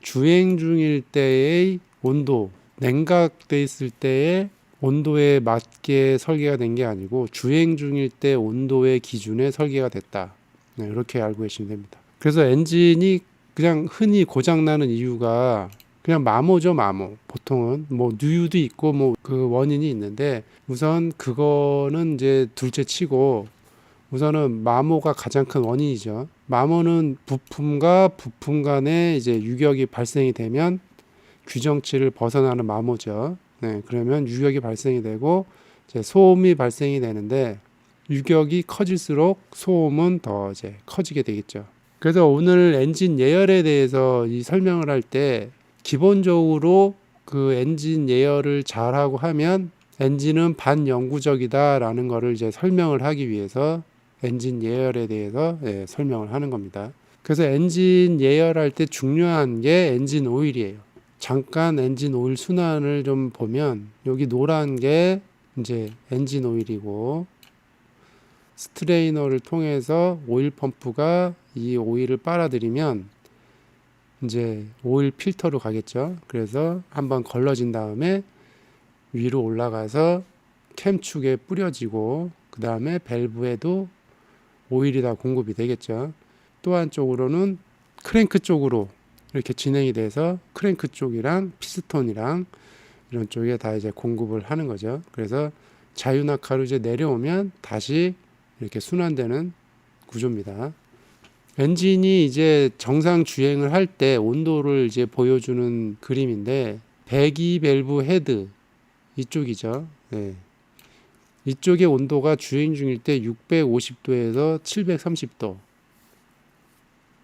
주행 중일 때의 온도, 냉각돼 있을 때의 온도에 맞게 설계가 된 게 아니고 주행 중일 때 온도의 기준에 설계가 됐다. 이렇게 알고 계시면 됩니다. 그래서 엔진이 그냥 흔히 고장나는 이유가 그냥 마모죠, 마모. 보통은 뭐 누유도 있고 뭐 그 원인이 있는데 우선 그거는 이제 둘째 치고 우선은 마모가 가장 큰 원인이죠. 마모는 부품과 부품 간에 이제 유격이 발생이 되면 규정치를 벗어나는 마모죠. 그러면 유격이 발생이 되고 이제 소음이 발생이 되는데 유격이 커질수록 소음은 더 이제 커지게 되겠죠. 그래서 오늘 엔진 예열에 대해서 이 설명을 할 때 기본적으로 그 엔진 예열을 잘하고 하면 엔진은 반영구적이다라는 거를 이제 설명을 하기 위해서 엔진 예열에 대해서 설명을 하는 겁니다. 그래서 엔진 예열할 때 중요한 게 엔진 오일이에요. 잠깐 엔진 오일 순환을 좀 보면 여기 노란 게 이제 엔진 오일이고 스트레이너를 통해서 오일 펌프가 이 오일을 빨아들이면 이제 오일 필터로 가겠죠. 그래서 한번 걸러진 다음에 위로 올라가서 캠축에 뿌려지고 그 다음에 밸브에도 오일이 다 공급이 되겠죠. 또 한쪽으로는 크랭크 쪽으로 이렇게 진행이 돼서 크랭크 쪽이랑 피스톤이랑 이런 쪽에 다 이제 공급을 하는 거죠. 그래서 자유낙하로 이제 내려오면 다시 이렇게 순환되는 구조입니다. 엔진이 이제 정상 주행을 할 때 온도를 이제 보여주는 그림인데 배기 밸브 헤드 이쪽이죠. 이쪽의 온도가 주행 중일 때 650도에서 730도.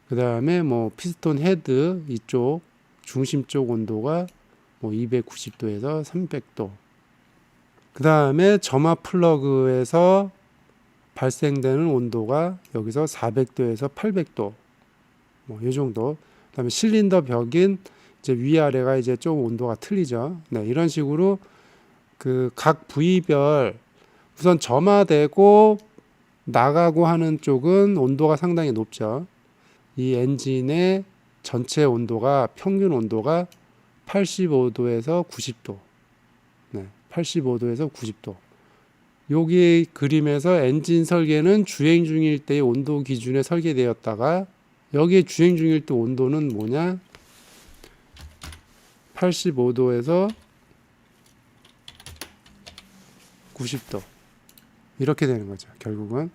그 다음에 뭐 피스톤 헤드 이쪽 중심 쪽 온도가 뭐 290도에서 300도. 그 다음에 점화 플러그에서 발생되는 온도가 여기서 400도에서 800도. 뭐 이 정도. 그 다음에 실린더 벽인 이제 위아래가 이제 좀 온도가 틀리죠. 이런 식으로 그 각 부위별 우선 점화되고 나가고 하는 쪽은 온도가 상당히 높죠. 이 엔진의 전체 온도가 평균 온도가 85도에서 90도. 85도에서 90도. 여기 그림에서 엔진 설계는 주행 중일 때의 온도 기준에 설계되었다가 여기에 주행 중일 때 온도는 뭐냐? 85도에서 90도. 이렇게 되는 거죠. 결국은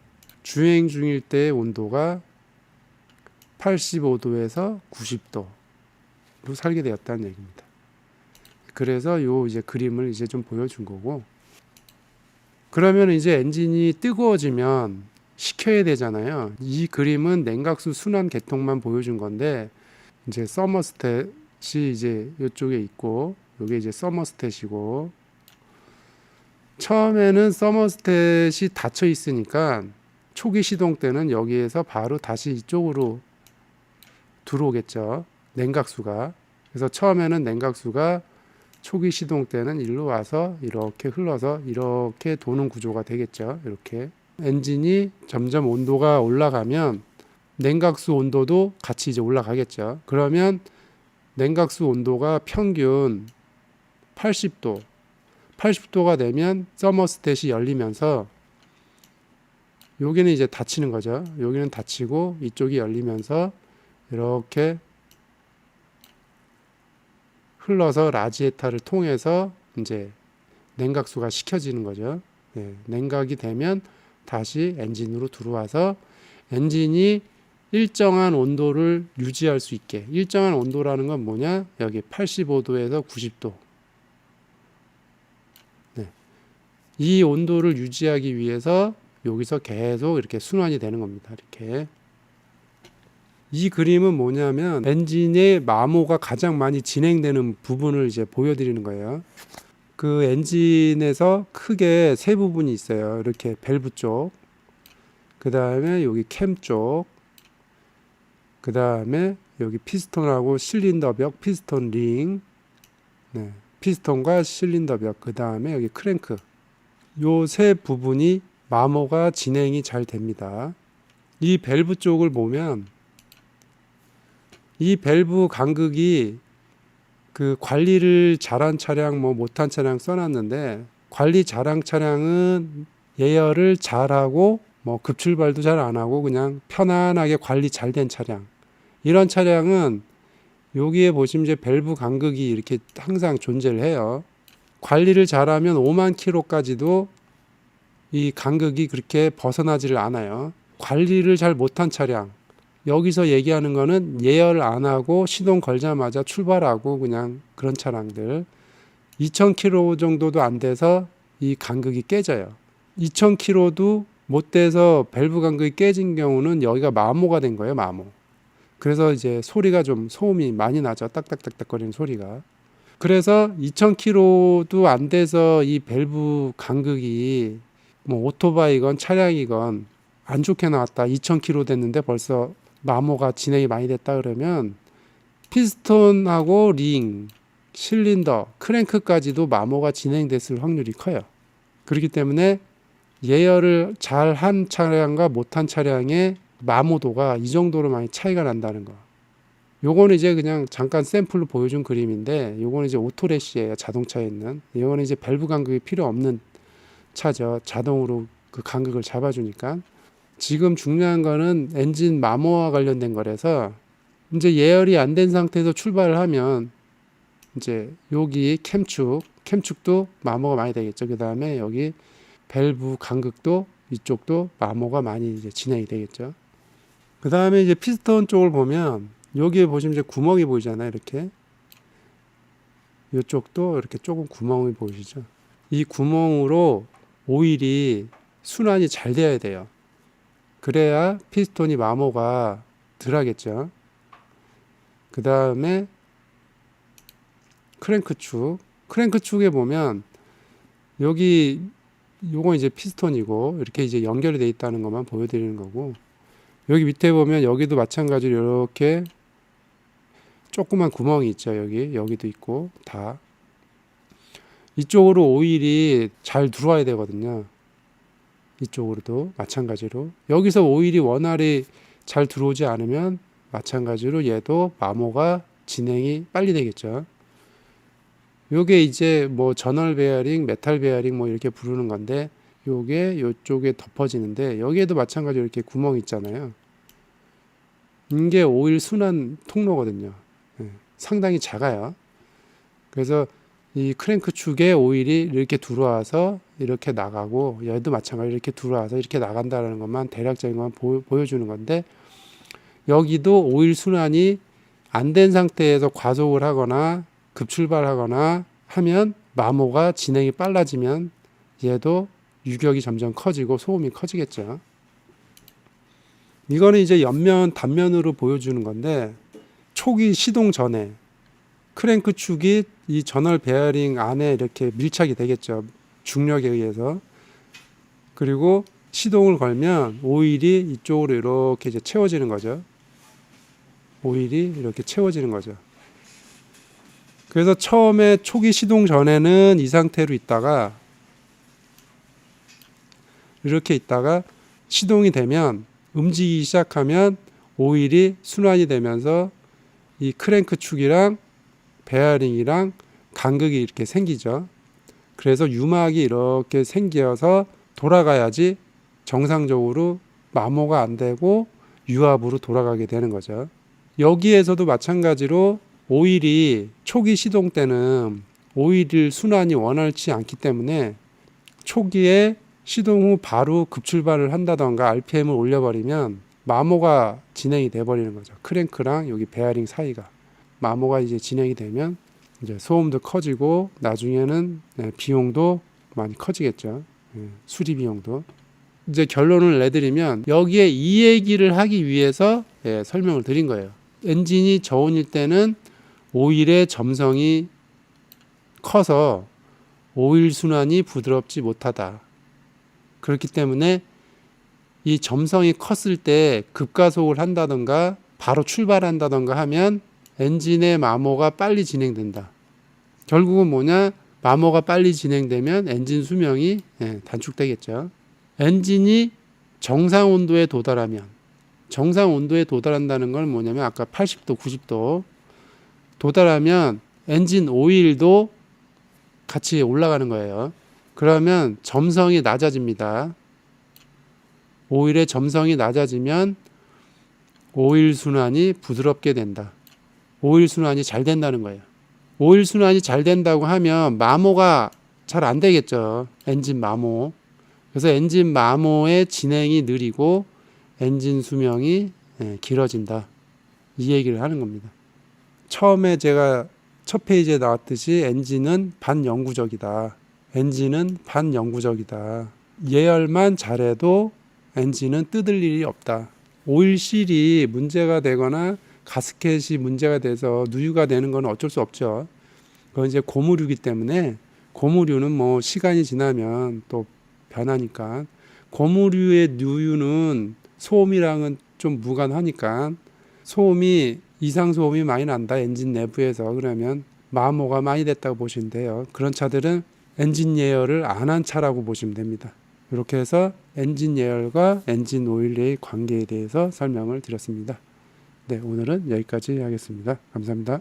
주행 중일 때의 온도가 85도에서 90도로 살게 되었다는 얘기입니다. 그래서 요 이제 그림을 이제 좀 보여준 거고, 그러면 이제 엔진이 뜨거워지면 식혀야 되잖아요. 이 그림은 냉각수 순환 계통만 보여준 건데, 이제 서머스탯이 이제 이쪽에 있고, 요게 이제 서머스탯이고, 처음에는 서머스탯이 닫혀 있으니까 초기 시동 때는 여기에서 바로 다시 이쪽으로 들어오겠죠, 냉각수가. 그래서 처음에는 냉각수가 초기 시동 때는 일로 와서 이렇게 흘러서 이렇게 도는 구조가 되겠죠. 이렇게 엔진이 점점 온도가 올라가면 냉각수 온도도 같이 이제 올라가겠죠. 그러면 냉각수 온도가 평균 80도가 되면 서머스탯이 열리면서 여기는 이제 닫히는 거죠. 여기는 닫히고 이쪽이 열리면서 이렇게 흘러서 라지에타를 통해서 이제 냉각수가 식혀지는 거죠. 네, 냉각이 되면 다시 엔진으로 들어와서 엔진이 일정한 온도를 유지할 수 있게, 일정한 온도라는 건 뭐냐, 여기 85도에서 90도, 네, 이 온도를 유지하기 위해서 여기서 계속 이렇게 순환이 되는 겁니다. 이렇게. 이 그림은 뭐냐면 엔진의 마모가 가장 많이 진행되는 부분을 이제 보여드리는 거예요. 그 엔진에서 크게 세 부분이 있어요. 이렇게 밸브 쪽, 그 다음에 여기 캠 쪽, 그 다음에 여기 피스톤하고 실린더 벽, 피스톤 링, 네, 피스톤과 실린더 벽, 그 다음에 여기 크랭크. 요 세 부분이 마모가 진행이 잘 됩니다. 이 밸브 쪽을 보면 이 밸브 간극이 그 관리를 잘한 차량, 뭐 못한 차량 써놨는데, 관리 잘한 차량은 예열을 잘하고 뭐 급출발도 잘 안 하고 그냥 편안하게 관리 잘 된 차량, 이런 차량은 여기에 보시면 이제 밸브 간극이 이렇게 항상 존재를 해요. 관리를 잘하면 5만 킬로까지도 이 간극이 그렇게 벗어나지를 않아요. 관리를 잘 못한 차량, 여기서 얘기하는 거는 예열 안 하고 시동 걸자마자 출발하고 그냥 그런 차량들, 2000km 정도도 안 돼서 이 간극이 깨져요. 2000km도 못 돼서 밸브 간극이 깨진 경우는 여기가 마모가 된 거예요, 마모. 그래서 이제 소리가 좀 소음이 많이 나죠, 딱딱딱딱 거리는 소리가. 그래서 2000km도 안 돼서 이 밸브 간극이 뭐 오토바이건 차량이건 안 좋게 나왔다, 2000km 됐는데 벌써 마모가 진행이 많이 됐다 그러면 피스톤하고 링, 실린더, 크랭크까지도 마모가 진행됐을 확률이 커요. 그렇기 때문에 예열을 잘한 차량과 못한 차량의 마모도가 이 정도로 많이 차이가 난다는 거. 요거는 이제 그냥 잠깐 샘플로 보여준 그림인데, 요거는 이제 오토래쉬예요, 자동차에 있는. 요거는 이제 밸브 간극이 필요 없는 차죠. 자동으로 그 간극을 잡아주니까. 지금 중요한 거는 엔진 마모와 관련된 거라서, 이제 예열이 안 된 상태에서 출발을 하면 이제 여기 캠축도 마모가 많이 되겠죠. 그 다음에 여기 밸브 간극도 이쪽도 마모가 많이 이제 진행이 되겠죠. 그 다음에 이제 피스톤 쪽을 보면 여기에 보시면 이제 구멍이 보이잖아요. 이렇게 이쪽도 이렇게 조금 구멍이 보이시죠. 이 구멍으로 오일이 순환이 잘 돼야 돼요. 그래야 피스톤이 마모가 덜 하겠죠. 그 다음에 크랭크 축에 보면 여기 요건 이제 피스톤이고 이렇게 이제 연결이 되어 있다는 것만 보여드리는 거고, 여기 밑에 보면 여기도 마찬가지로 이렇게 조그만 구멍이 있죠. 여기도 있고, 다 이쪽으로 오일이 잘 들어와야 되거든요. 이쪽으로도 마찬가지로 여기서 오일이 원활히 잘 들어오지 않으면 마찬가지로 얘도 마모가 진행이 빨리 되겠죠. 요게 이제 뭐 저널 베어링, 메탈 베어링 뭐 이렇게 부르는 건데, 요게 요쪽에 덮어지는데 여기에도 마찬가지로 이렇게 구멍이 있잖아요. 이게 오일 순환 통로거든요. 상당히 작아요. 그래서 이 크랭크 축에 오일이 이렇게 들어와서 이렇게 나가고, 얘도 마찬가지로 이렇게 들어와서 이렇게 나간다는 것만 대략적인 것만 보여주는 건데, 여기도 오일 순환이 안 된 상태에서 과속을 하거나 급출발하거나 하면, 마모가 진행이 빨라지면 얘도 유격이 점점 커지고 소음이 커지겠죠. 이거는 이제 옆면 단면으로 보여주는 건데, 초기 시동 전에 크랭크 축이 이 전월 베어링 안에 이렇게 밀착이 되겠죠. 중력에 의해서. 그리고 시동을 걸면 오일이 이쪽으로 이렇게 이제 채워지는 거죠. 오일이 이렇게 채워지는 거죠. 그래서 처음에 초기 시동 전에는 이 상태로 있다가, 이렇게 있다가 시동이 되면, 움직이기 시작하면 오일이 순환이 되면서 이 크랭크 축이랑 베어링이랑 간극이 이렇게 생기죠. 그래서 유막이 이렇게 생겨서 돌아가야지 정상적으로 마모가 안 되고 유압으로 돌아가게 되는 거죠. 여기에서도 마찬가지로 오일이 초기 시동 때는 오일 순환이 원활치 않기 때문에 초기에 시동 후 바로 급출발을 한다던가 RPM을 올려버리면 마모가 진행이 돼버리는 거죠. 크랭크랑 여기 베어링 사이가. 마모가 이제 진행이 되면 이제 소음도 커지고 나중에는 비용도 많이 커지겠죠. 수리 비용도. 이제 결론을 내드리면, 여기에 이 얘기를 하기 위해서 설명을 드린 거예요. 엔진이 저온일 때는 오일의 점성이 커서 오일 순환이 부드럽지 못하다. 그렇기 때문에 이 점성이 컸을 때 급가속을 한다던가 바로 출발한다던가 하면 엔진의 마모가 빨리 진행된다. 결국은 뭐냐? 마모가 빨리 진행되면 엔진 수명이 단축되겠죠. 엔진이 정상 온도에 도달하면, 정상 온도에 도달한다는 건 뭐냐면 아까 80도, 90도 도달하면 엔진 오일도 같이 올라가는 거예요. 그러면 점성이 낮아집니다. 오일의 점성이 낮아지면 오일 순환이 부드럽게 된다. 오일 순환이 잘 된다는 거예요. 오일 순환이 잘 된다고 하면 마모가 잘 안 되겠죠. 엔진 마모. 그래서 엔진 마모의 진행이 느리고 엔진 수명이 길어진다. 이 얘기를 하는 겁니다. 처음에 제가 첫 페이지에 나왔듯이 엔진은 반영구적이다. 엔진은 반영구적이다. 예열만 잘해도 엔진은 뜯을 일이 없다. 오일실이 문제가 되거나 가스켓이 문제가 돼서 누유가 되는 건 어쩔 수 없죠. 그건 이제 고무류이기 때문에, 고무류는 뭐 시간이 지나면 또 변하니까, 고무류의 누유는 소음이랑은 좀 무관하니까 소음이, 이상 소음이 많이 난다 엔진 내부에서, 그러면 마모가 많이 됐다고 보시면 돼요. 그런 차들은 엔진 예열을 안 한 차라고 보시면 됩니다. 이렇게 해서 엔진 예열과 엔진 오일의 관계에 대해서 설명을 드렸습니다. 네, 오늘은 여기까지 하겠습니다. 감사합니다.